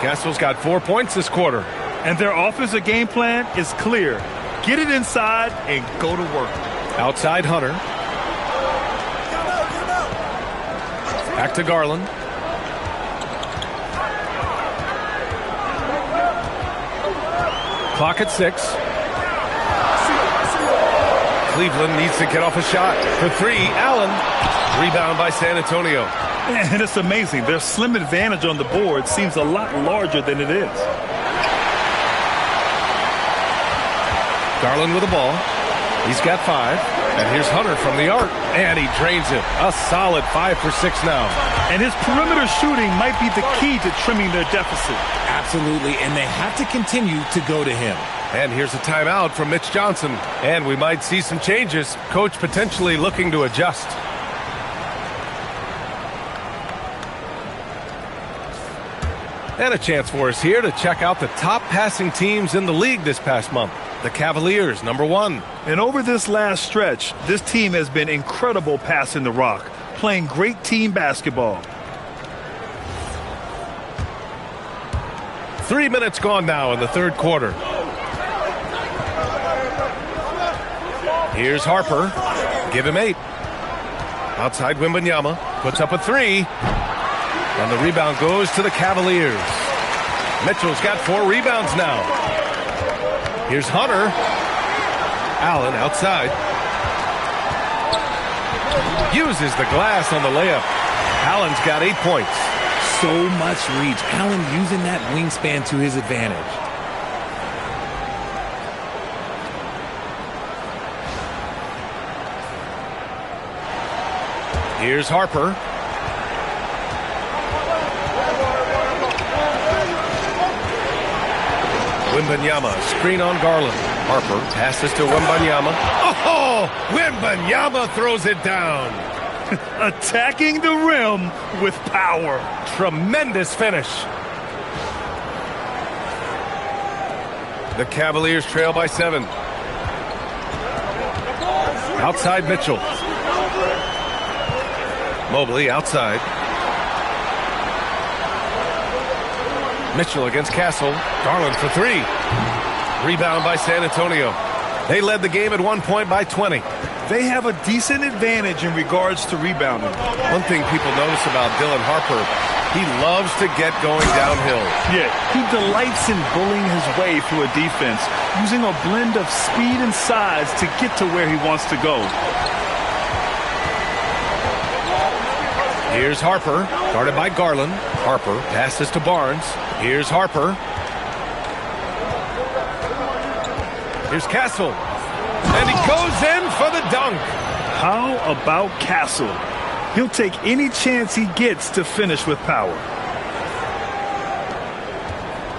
Castle's got 4 points this quarter. And their offensive game plan is clear. Get it inside and go to work. Outside Hunter. Back to Garland. Clock at 6. Cleveland needs to get off a shot. For 3, Allen. Rebound by San Antonio. And it's amazing. Their slim advantage on the board seems a lot larger than it is. Garland with the ball. He's got 5. And here's Hunter from the arc. And he drains it. A solid 5 for 6 now. And his perimeter shooting might be the key to trimming their deficit. Absolutely, and they have to continue to go to him. And here's a timeout from Mitch Johnson. And we might see some changes. Coach potentially looking to adjust. And a chance for us here to check out the top passing teams in the league this past month. The Cavaliers, number 1. And over this last stretch, this team has been incredible passing the rock. playing great team basketball. 3 minutes gone now in the third quarter. Here's Harper. Give him 8. Outside Wembanyama. Puts up a 3. And the rebound goes to the Cavaliers. Mitchell's got 4 rebounds now. Here's Hunter. Allen outside. Uses the glass on the layup. Allen's got 8 points. So much reach. Allen using that wingspan to his advantage. Here's Harper. Wembanyama, screen on Garland. Harper passes to Wembanyama. Oh, Wembanyama throws it down. Attacking the rim with power. Tremendous finish. The Cavaliers trail by 7. Outside Mitchell. Mobley outside. Mitchell against Castle. Garland for 3. Rebound by San Antonio. They led the game at one point by 20. They have a decent advantage in regards to rebounding. One thing people notice about Dylan Harper, he loves to get going downhill. Yeah, he delights in bullying his way through a defense, using a blend of speed and size to get to where he wants to go. Here's Harper, guarded by Garland. Harper passes to Barnes. Here's Harper. Here's Castle. And he goes in for the dunk. How about Castle? He'll take any chance he gets to finish with power.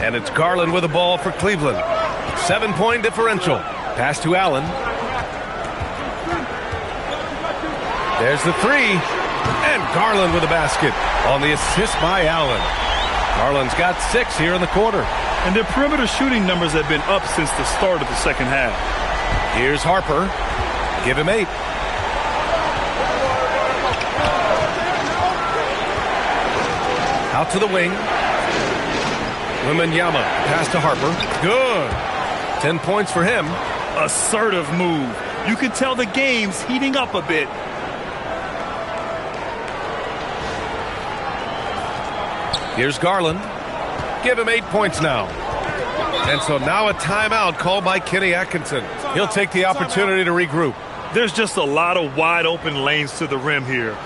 And it's Garland with the ball for Cleveland. 7-point differential. Pass to Allen. There's the 3. And Garland with a basket on the assist by Allen. Garland's got 6 here in the quarter. And their perimeter shooting numbers have been up since the start of the second half. Here's Harper. Give him 8. Out to the wing. Wembanyama. Pass to Harper. Good. 10 points for him. Assertive move. You can tell the game's heating up a bit. Here's Garland. Give him 8 points now. And so now a timeout called by Kenny Atkinson. He'll take the opportunity to regroup. There's just a lot of wide open lanes to the rim here.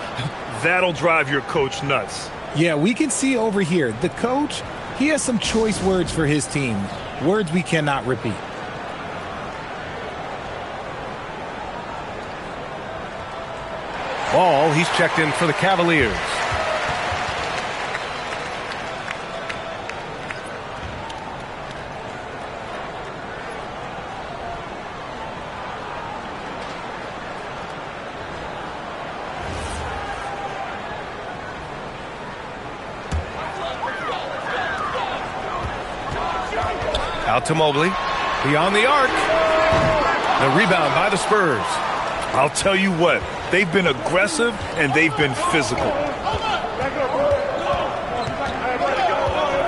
That'll drive your coach nuts. Yeah, we can see over here, the coach, he has some choice words for his team. Words we cannot repeat. Ball, he's checked in for the Cavaliers. Out to Mobley. Beyond the arc. The rebound by the Spurs. I'll tell you what, they've been aggressive and they've been physical.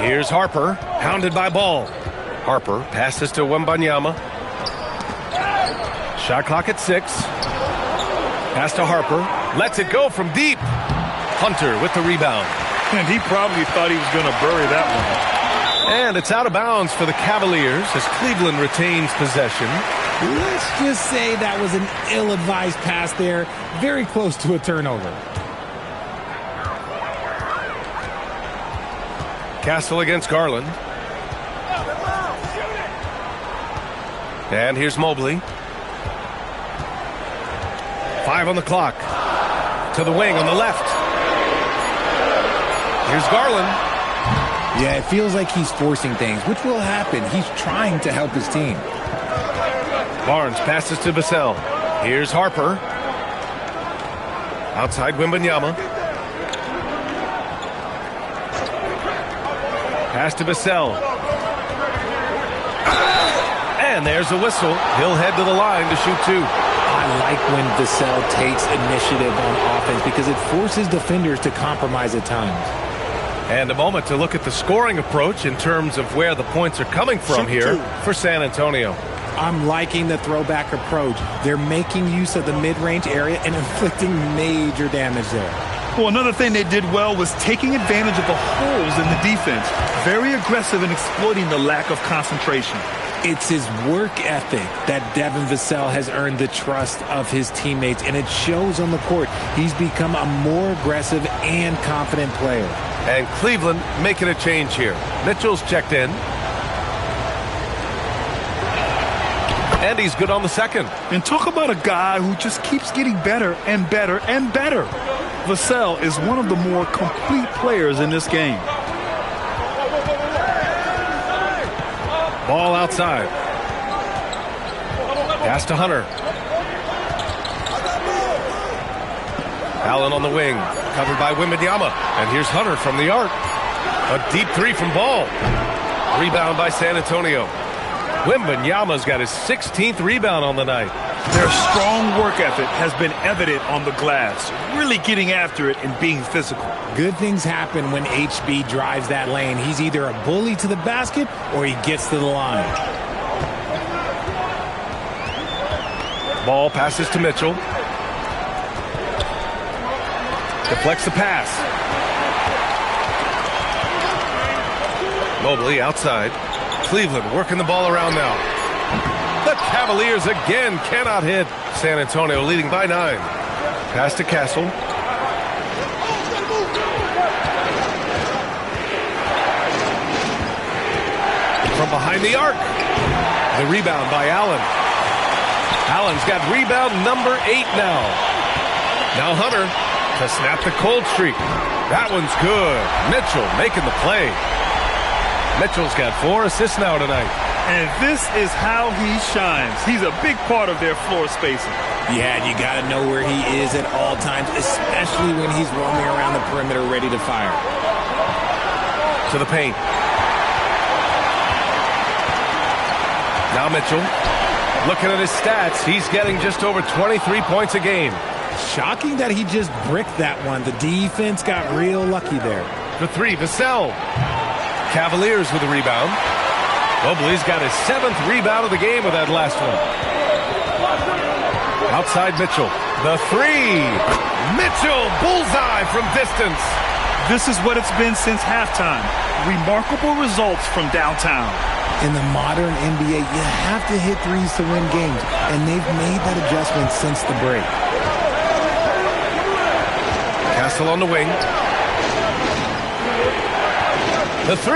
Here's Harper, hounded by Ball. Harper passes to Wembanyama. Shot clock at 6. Pass to Harper. Lets it go from deep. Hunter with the rebound. And he probably thought he was going to bury that one. And it's out of bounds for the Cavaliers as Cleveland retains possession. Let's just say that was an ill-advised pass there. Very close to a turnover. Castle against Garland. And here's Mobley. 5 on the clock. To the wing on the left. Here's Garland. Yeah, it feels like he's forcing things, which will happen. He's trying to help his team. Barnes passes to Vassell. Here's Harper. Outside Wembanyama. Pass to Vassell. And there's a whistle. He'll head to the line to shoot 2. I like when Vassell takes initiative on offense because it forces defenders to compromise at times. And a moment to look at the scoring approach in terms of where the points are coming from here for San Antonio. I'm liking the throwback approach. They're making use of the mid-range area and inflicting major damage there. Well, another thing they did well was taking advantage of the holes in the defense. Very aggressive in exploiting the lack of concentration. It's his work ethic that Devin Vassell has earned the trust of his teammates, and it shows on the court. He's become a more aggressive and confident player. And Cleveland making a change here. Mitchell's checked in. And he's good on the second. And talk about a guy who just keeps getting better and better and better. Vassell is one of the more complete players in this game. Ball outside. Pass to Hunter. Allen on the wing. Covered by Wembanyama. And here's Hunter from the arc. A deep three from Ball. Rebound by San Antonio. Wembanyama's got his 16th rebound on the night. Their strong work ethic has been evident on the glass, really getting after it and being physical. Good things happen when HB drives that lane. He's either a bully to the basket or he gets to the line. Ball passes to Mitchell. Deflects the pass. Mobley outside. Cleveland working the ball around now. The Cavaliers again cannot hit. San Antonio leading by 9. Pass to Castle. From behind the arc. The rebound by Allen. Allen's got rebound number 8 now. Now Hunter to snap the cold streak. That one's good. Mitchell making the play. Mitchell's got 4 assists now tonight. And this is how he shines. He's a big part of their floor spacing. Yeah, you got to know where he is at all times, especially when he's roaming around the perimeter ready to fire. To the paint. Now Mitchell. Looking at his stats, he's getting just over 23 points a game. Shocking that he just bricked that one. The defense got real lucky there. For 3, Vassell. Cavaliers with a rebound. Mobley's got his 7th rebound of the game with that last one. Outside Mitchell. The 3. Mitchell, bullseye from distance. This is what it's been since halftime. Remarkable results from downtown. In the modern NBA, you have to hit threes to win games, and they've made that adjustment since the break. Castle on the wing. The 3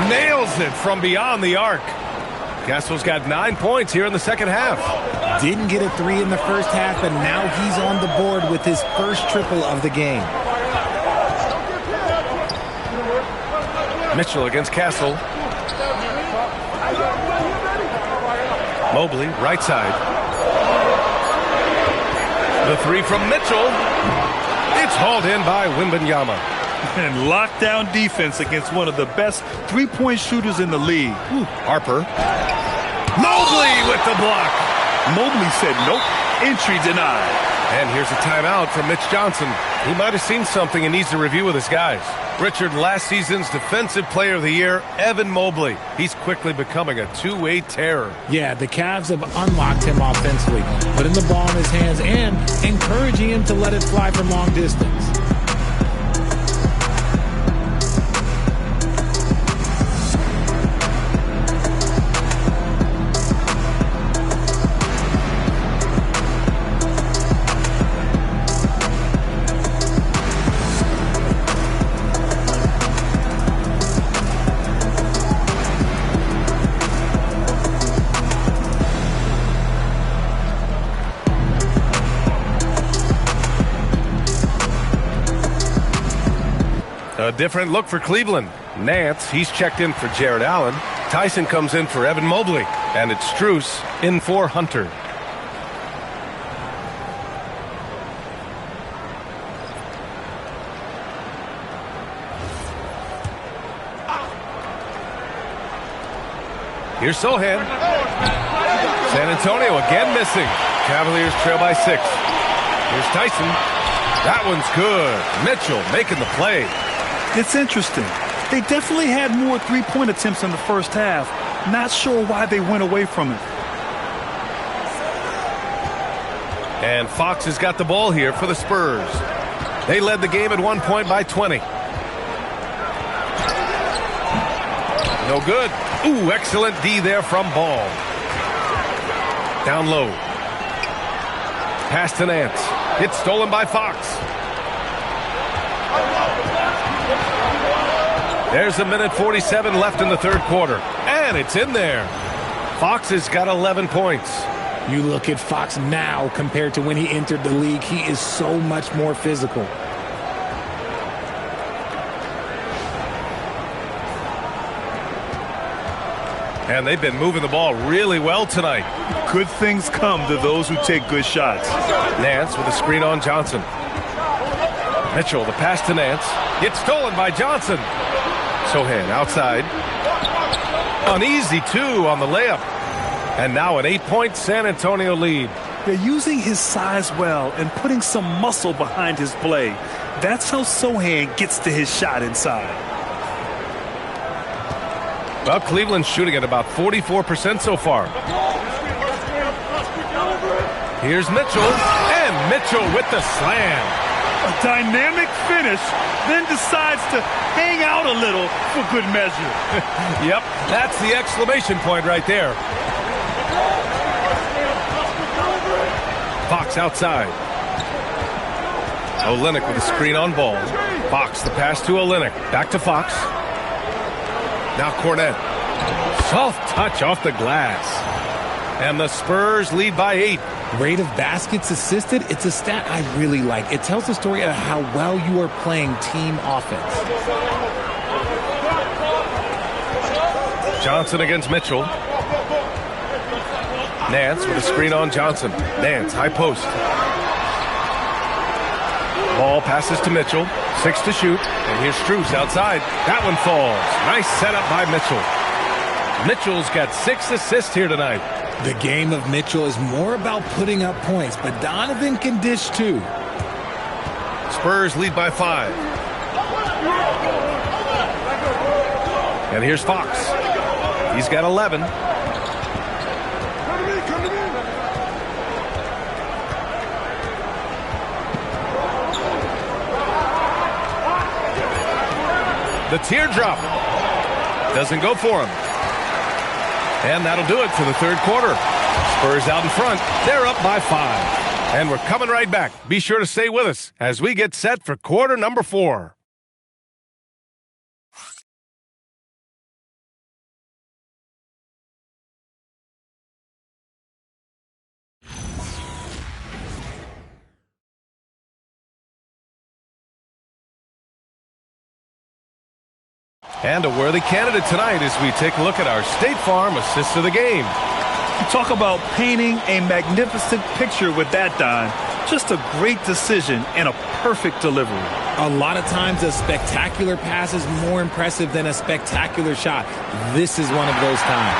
nails it from beyond the arc. Castle's got 9 points here in the second half. Didn't get a 3 in the first half, but now he's on the board with his first triple of the game. Mitchell against Castle. Mobley, right side. The 3 from Mitchell. It's hauled in by Wembanyama. And lockdown defense against one of the best three-point shooters in the league. Harper. Mobley with the block. Mobley said nope. Entry denied. And here's a timeout from Mitch Johnson. He might have seen something and needs to review with his guys. Richard, last season's Defensive Player of the Year, Evan Mobley. He's quickly becoming a two-way terror. Yeah, the Cavs have unlocked him offensively, putting the ball in his hands and encouraging him to let it fly from long distance. A different look for Cleveland. Nance, he's checked in for Jared Allen. Tyson comes in for Evan Mobley. And it's Strus in for Hunter. Here's Sohan. San Antonio again missing. Cavaliers trail by 6. Here's Tyson. That one's good. Mitchell making the play. It's interesting. They definitely had more three-point attempts in the first half. Not sure why they went away from it. And Fox has got the ball here for the Spurs. They led the game at 1 point by 20. No good. Ooh, excellent D there from Ball. Down low. Pass to Nance. It's stolen by Fox. There's 1:47 left in the third quarter. And it's in there. Fox has got 11 points. You look at Fox now compared to when he entered the league, he is so much more physical. And they've been moving the ball really well tonight. Good things come to those who take good shots. Nance with a screen on Johnson. Mitchell, the pass to Nance. It's stolen by Johnson. Sohan outside. An easy 2 on the layup. And now an 8-point San Antonio lead. They're using his size well and putting some muscle behind his play. That's how Sohan gets to his shot inside. Well, Cleveland's shooting at about 44% so far. Here's Mitchell, and Mitchell with the slam. A dynamic finish, then decides to hang out a little for good measure. Yep, that's the exclamation point right there. Fox outside. Olynyk with a screen on Ball. Fox, the pass to Olynyk. Back to Fox. Now Cornette. Soft touch off the glass. And the Spurs lead by 8. Rate of baskets assisted, it's a stat I really like. It tells the story of how well you are playing team offense. Johnson against Mitchell. Nance with a screen on Johnson. Nance, high post. Ball passes to Mitchell. 6 to shoot. And here's Strus outside. That one falls. Nice setup by Mitchell. Mitchell's got 6 assists here tonight. The game of Mitchell is more about putting up points, but Donovan can dish too. Spurs lead by 5. And here's Fox. He's got 11. The teardrop doesn't go for him. And that'll do it for the third quarter. Spurs out in front. They're up by 5. And we're coming right back. Be sure to stay with us as we get set for quarter number 4. And a worthy candidate tonight as we take a look at our State Farm assist of the game. You talk about painting a magnificent picture with that, Don. Just a great decision and a perfect delivery. A lot of times a spectacular pass is more impressive than a spectacular shot. This is one of those times.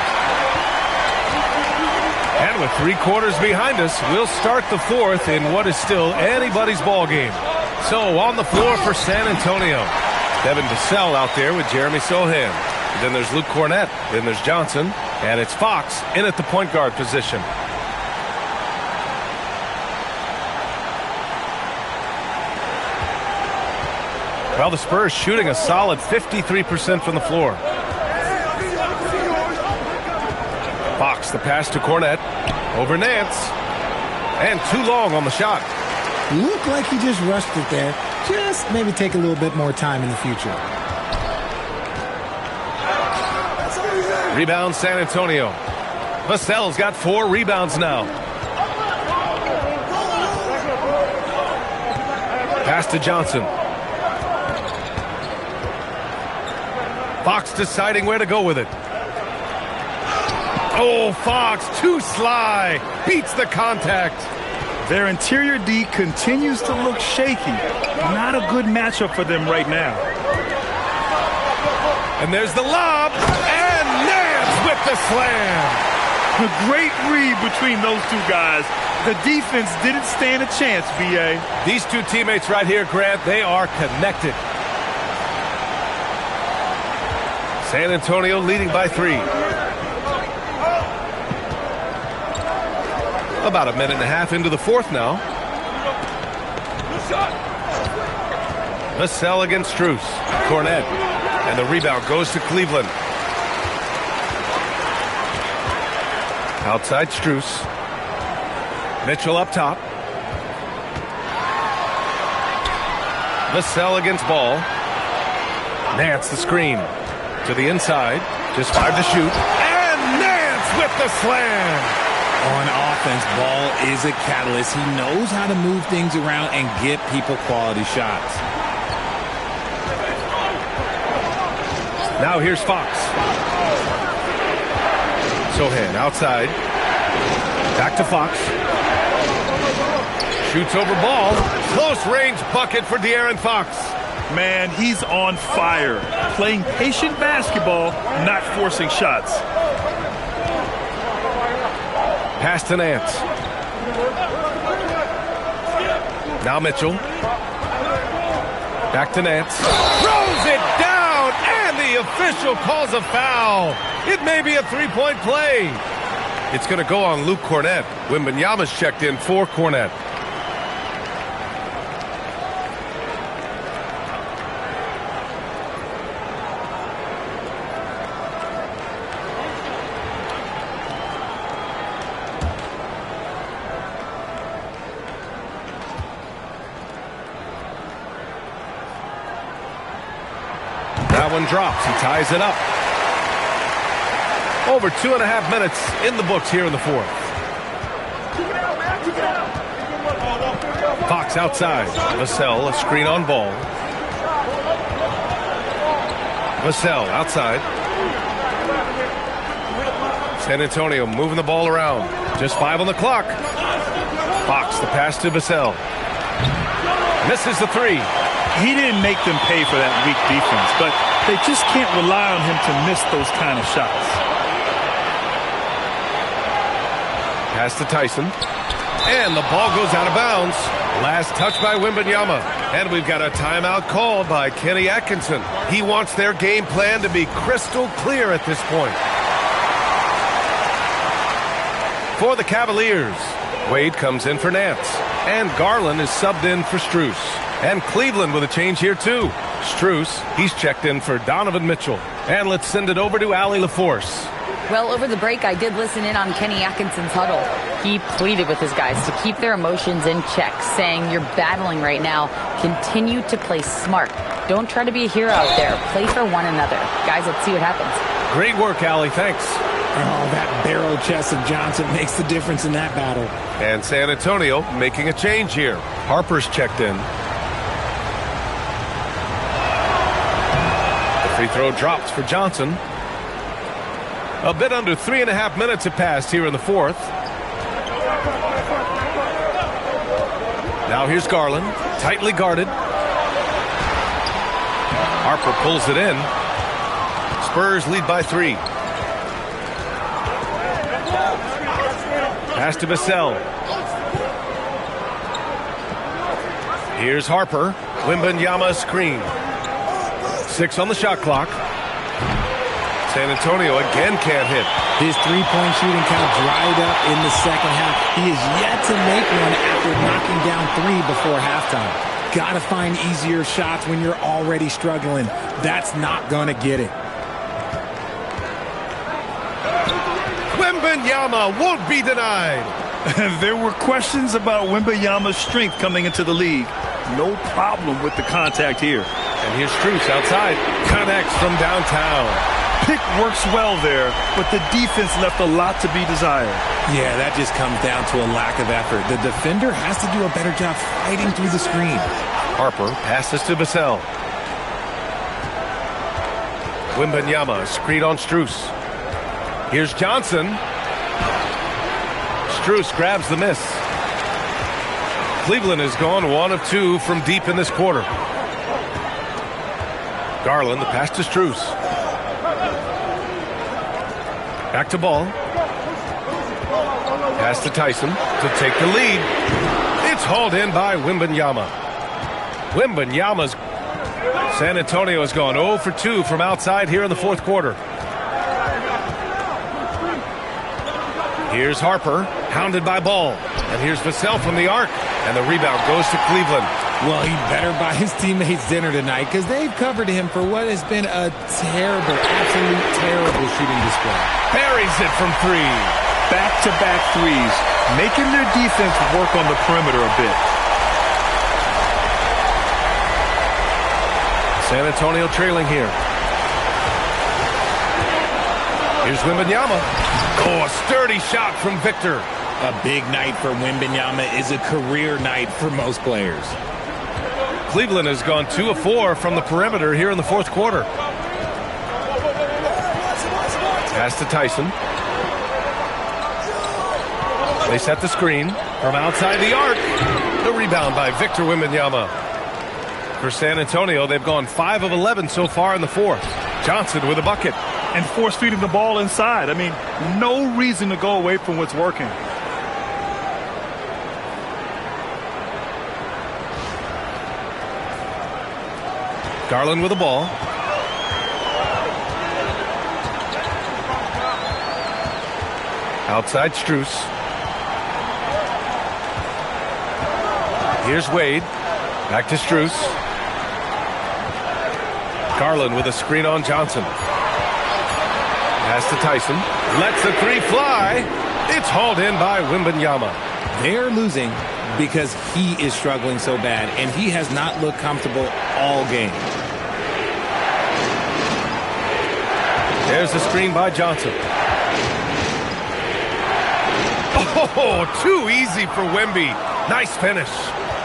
And with 3 quarters behind us, we'll start the 4th in what is still anybody's ball game. So on the floor for San Antonio. Devin Vassell out there with Jeremy Sohan. Then there's Luke Cornette. Then there's Johnson. And it's Fox in at the point guard position. Well, the Spurs shooting a solid 53% from the floor. Fox, the pass to Cornette. Over Nance. And too long on the shot. Looked like he just rushed it there. Just maybe take a little bit more time in the future. Rebound San Antonio. Vassell's got 4 rebounds now. Pass to Johnson. Fox deciding where to go with it. Oh, Fox, too sly. Beats the contact. Their interior D continues to look shaky. Not a good matchup for them right now. And there's the lob. And Nance with the slam. A great read between those two guys. The defense didn't stand a chance, B.A. These two teammates right here, Grant, they are connected. San Antonio leading by 3. About a minute and a half into the fourth now. Vassell against Strus. Cornet. And the rebound goes to Cleveland. Outside Strus. Mitchell up top. Vassell against Ball. Nance the screen. To the inside. Just 5 to shoot. And Nance with the slam. On offense, Ball is a catalyst. He knows how to move things around and get people quality shots. Now here's Fox. Sohan outside. Back to Fox. Shoots over Ball. Close range bucket for De'Aaron Fox. Man, he's on fire. Playing patient basketball, not forcing shots. Pass to Nance. Now Mitchell. Back to Nance. Throws it down, and the official calls a foul. It may be a three-point play. It's going to go on Luke Cornet. Wembanyama's checked in for Cornet. That one drops. He ties it up. Over 2.5 minutes in the books here in the fourth. Fox outside. Vassell, a screen on Ball. Vassell outside. San Antonio moving the ball around. Just 5 on the clock. Fox, the pass to Vassell. Misses the 3. He didn't make them pay for that weak defense, but they just can't rely on him to miss those kind of shots. Pass to Tyson. And the ball goes out of bounds. Last touch by Wembanyama. And we've got a timeout called by Kenny Atkinson. He wants their game plan to be crystal clear at this point. For the Cavaliers, Wade comes in for Nance. And Garland is subbed in for Strus. And Cleveland with a change here, too. Strus, he's checked in for Donovan Mitchell. And let's send it over to Allie LaForce. Well, over the break, I did listen in on Kenny Atkinson's huddle. He pleaded with his guys to keep their emotions in check, saying, you're battling right now. Continue to play smart. Don't try to be a hero out there. Play for one another. Guys, let's see what happens. Great work, Allie. Thanks. Oh, that barrel chest of Johnson makes the difference in that battle. And San Antonio making a change here. Harper's checked in. The free throw drops for Johnson. A bit under 3.5 minutes have passed here in the fourth. Now here's Garland, tightly guarded. Harper pulls it in. Spurs lead by 3. Pass to Vassell. Here's Harper. Wembanyama screen. 6 on the shot clock. San Antonio again can't hit. His three-point shooting kind of dried up in the second half. He is yet to make one after knocking down 3 before halftime. Got to find easier shots when you're already struggling. That's not going to get it. Wembanyama won't be denied. There were questions about Wembanyama's strength coming into the league. No problem with the contact here. And here's Strus outside. Connects from downtown. Pick works well there, but the defense left a lot to be desired. Yeah, that just comes down to a lack of effort. The defender has to do a better job fighting through the screen. Harper passes to Vassell. Wembanyama, screen on Strus. Here's Johnson. Strus grabs the miss. Cleveland has gone 1 of 2 from deep in this quarter. Garland, the pass to Strus. Back to Ball. Pass to Tyson to take the lead. It's hauled in by Wembanyama. San Antonio has gone 0 for 2 from outside here in the fourth quarter. Here's Harper, hounded by Ball. And here's Vassell from the arc. And the rebound goes to Cleveland. Well, he better buy his teammates dinner tonight because they've covered him for what has been a terrible, absolute terrible shooting display. Buries it from 3. Back-to-back threes, making their defense work on the perimeter a bit. San Antonio trailing here. Here's Wembanyama. Oh, a sturdy shot from Victor. A big night for Wembanyama is a career night for most players. Cleveland has gone 2 of 4 from the perimeter here in the fourth quarter. Pass to Tyson. They set the screen from outside the arc. The rebound by Victor Wembanyama. For San Antonio, they've gone 5 of 11 so far in the fourth. Johnson with a bucket. And force-feeding the ball inside. I mean, no reason to go away from what's working. Garland with the ball. Outside Strus. Here's Wade. Back to Strus. Garland with a screen on Johnson. Pass to Tyson. Lets the 3 fly. It's hauled in by Wembanyama. They're losing because he is struggling so bad, and he has not looked comfortable all game. There's the screen by Johnson. Oh, too easy for Wemby. Nice finish.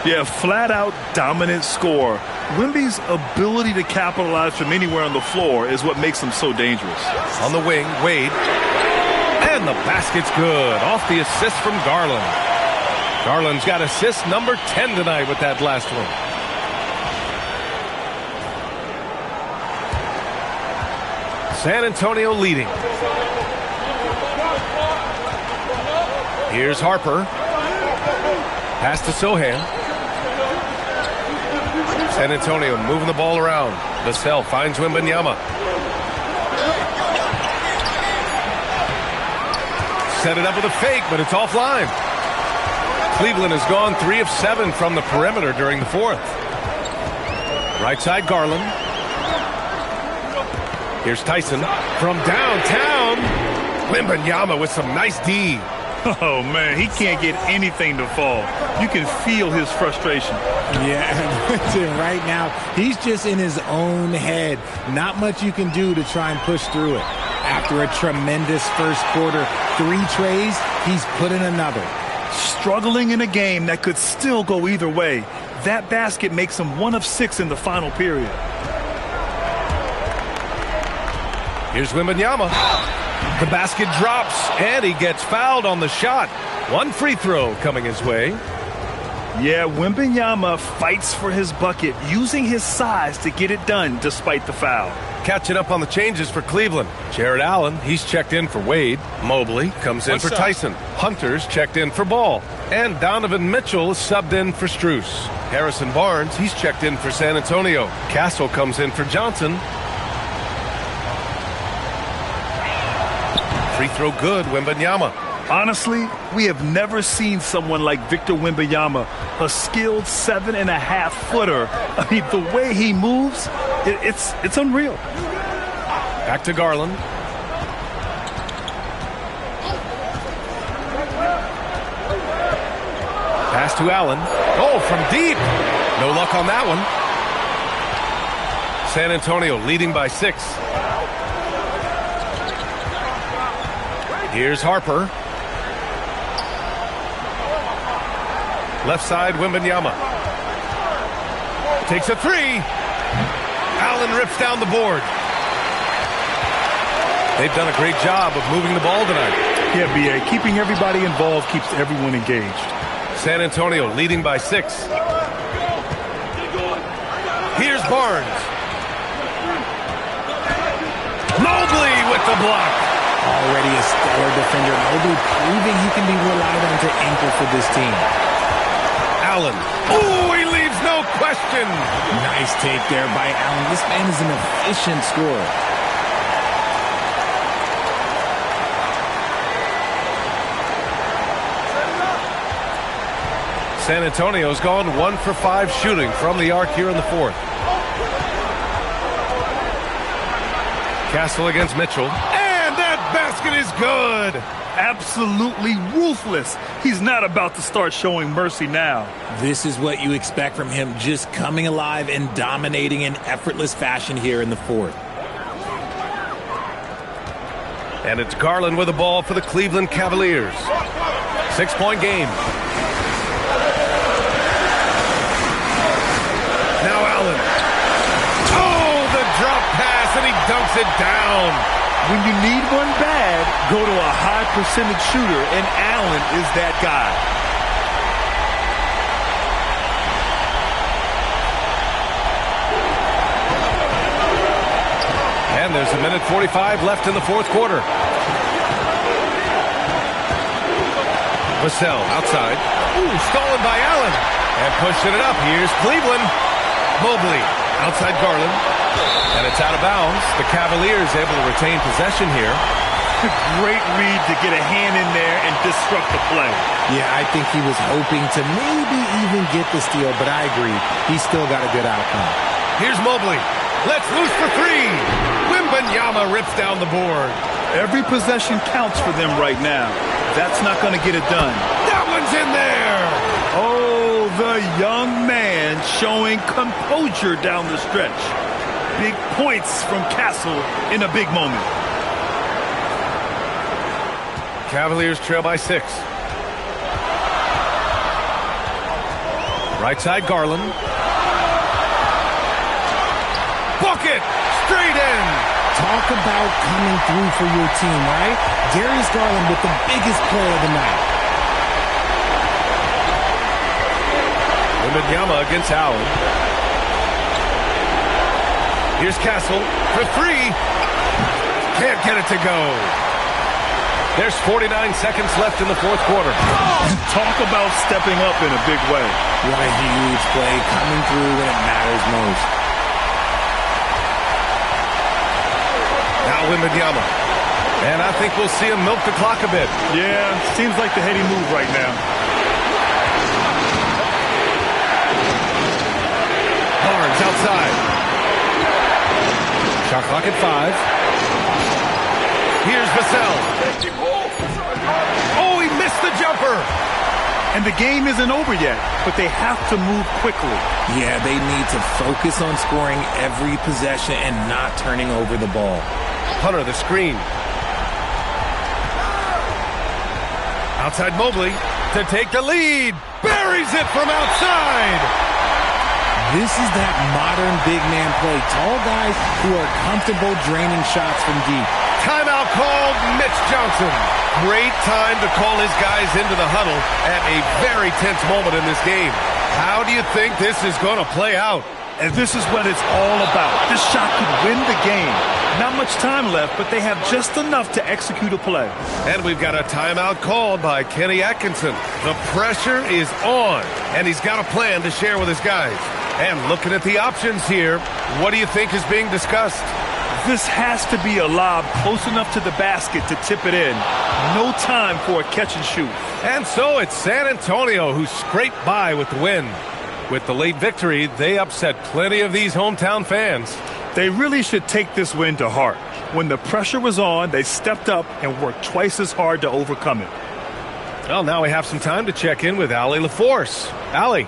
Yeah, flat-out dominant score. Wemby's ability to capitalize from anywhere on the floor is what makes him so dangerous. On the wing, Wade. And the basket's good. Off the assist from Garland. Garland's got assist number 10 tonight with that last one. San Antonio leading. Here's Harper. Pass to Sohan. San Antonio moving the ball around. Vassell finds Wembanyama. Set it up with a fake, but it's offline. Cleveland has gone 3 of 7 from the perimeter during the fourth. Right side, Garland. Here's Tyson from downtown. Wembanyama with some nice D. Oh, man, he can't get anything to fall. You can feel his frustration. Yeah, right now, he's just in his own head. Not much you can do to try and push through it. After a tremendous first quarter, 3 trays, he's put in another. Struggling in a game that could still go either way. That basket makes him 1 of 6 in the final period. Here's Wembanyama. The basket drops, and he gets fouled on the shot. 1 free throw coming his way. Yeah, Wembanyama fights for his bucket, using his size to get it done despite the foul. Catching up on the changes for Cleveland. Jared Allen, he's checked in for Wade. Mobley comes in for Tyson. Hunter's checked in for Ball. And Donovan Mitchell is subbed in for Strus. Harrison Barnes, he's checked in for San Antonio. Castle comes in for Johnson. Free throw good, Wembanyama. Honestly, we have never seen someone like Victor Wembanyama, a skilled 7.5-footer. I mean, the way he moves, it's unreal. Back to Garland. Pass to Allen. Oh, from deep. No luck on that one. San Antonio leading by 6. Here's Harper. Left side, Wembanyama. Takes a 3. Allen rips down the board. They've done a great job of moving the ball tonight. Yeah, B.A., keeping everybody involved keeps everyone engaged. San Antonio leading by 6. Here's Barnes. Mobley with the block. Oh, already a stellar defender. Mobley proving he can be relied on to anchor for this team. Allen. Oh, he leaves no question. Nice take there by Allen. This man is an efficient scorer. San Antonio's gone 1 for 5 shooting from the arc here in the fourth. Castle against Mitchell. And that basket is good. Absolutely ruthless. He's not about to start showing mercy now. This is what you expect from him, just coming alive and dominating in effortless fashion here in the fourth. And it's Garland with the ball for the Cleveland Cavaliers. 6-point game. Now Allen. Oh, the drop pass, and he dunks it down. When you need one bad, go to a high percentage shooter, and Allen is that guy. And there's a minute 45 left in the fourth quarter. Vassell outside. Ooh, stolen by Allen. And pushing it up. Here's Cleveland. Mobley outside Garland. And it's out of bounds. The Cavaliers able to retain possession here. Great read to get a hand in there and disrupt the play. Yeah, I think he was hoping to maybe even get the steal, but I agree. He still got a good outcome. Here's Mobley. Let's loose for three. Wembanyama rips down the board. Every possession counts for them right now. That's not going to get it done. That one's in there. Oh, the young man showing composure down the stretch. Big points from Castle in a big moment. Cavaliers trail by 6. Right side Garland. Bucket! Straight in! Talk about coming through for your team, right? Darius Garland with the biggest play of the night. Wembanyama against Allen. Here's Castle for three. Can't get it to go. There's 49 seconds left in the fourth quarter. Talk about stepping up in a big way. What a huge play, coming through when it matters most. Now Wembanyama. And I think we'll see him milk the clock a bit. Yeah, seems like the heady move right now. Barnes outside. Shot clock at 5. Here's Vassell. Oh, he missed the jumper. And the game isn't over yet, but they have to move quickly. Yeah, they need to focus on scoring every possession and not turning over the ball. Hunter, the screen. Outside Mobley to take the lead. Buries it from outside. This is that modern big man play. Tall guys who are comfortable draining shots from deep. Timeout called. Mitch Johnson. Great time to call his guys into the huddle at a very tense moment in this game. How do you think this is going to play out? And this is what it's all about. This shot could win the game. Not much time left, but they have just enough to execute a play. And we've got a timeout called by Kenny Atkinson. The pressure is on, and he's got a plan to share with his guys. And looking at the options here, what do you think is being discussed? This has to be a lob close enough to the basket to tip it in. No time for a catch and shoot. And so it's San Antonio who scraped by with the win. With the late victory, they upset plenty of these hometown fans. They really should take this win to heart. When the pressure was on, they stepped up and worked twice as hard to overcome it. Well, now we have some time to check in with Allie LaForce. Allie.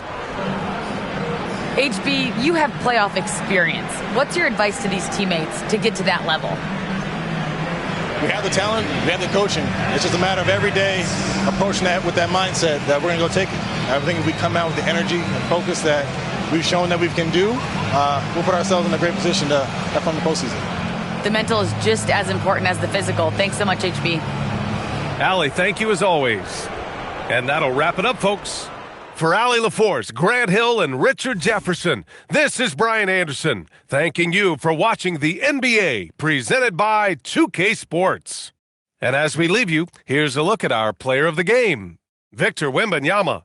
HB, you have playoff experience. What's your advice to these teammates to get to that level? We have the talent, we have the coaching. It's just a matter of every day approaching that with that mindset that we're going to go take it. I think if we come out with the energy and focus that we've shown that we can do, we'll put ourselves in a great position to have fun in the postseason. The mental is just as important as the physical. Thanks so much, HB. Allie, thank you as always. And that'll wrap it up, folks. For Allie LaForce, Grant Hill, and Richard Jefferson, this is Brian Anderson, thanking you for watching the NBA, presented by 2K Sports. And as we leave you, here's a look at our player of the game, Victor Wembanyama.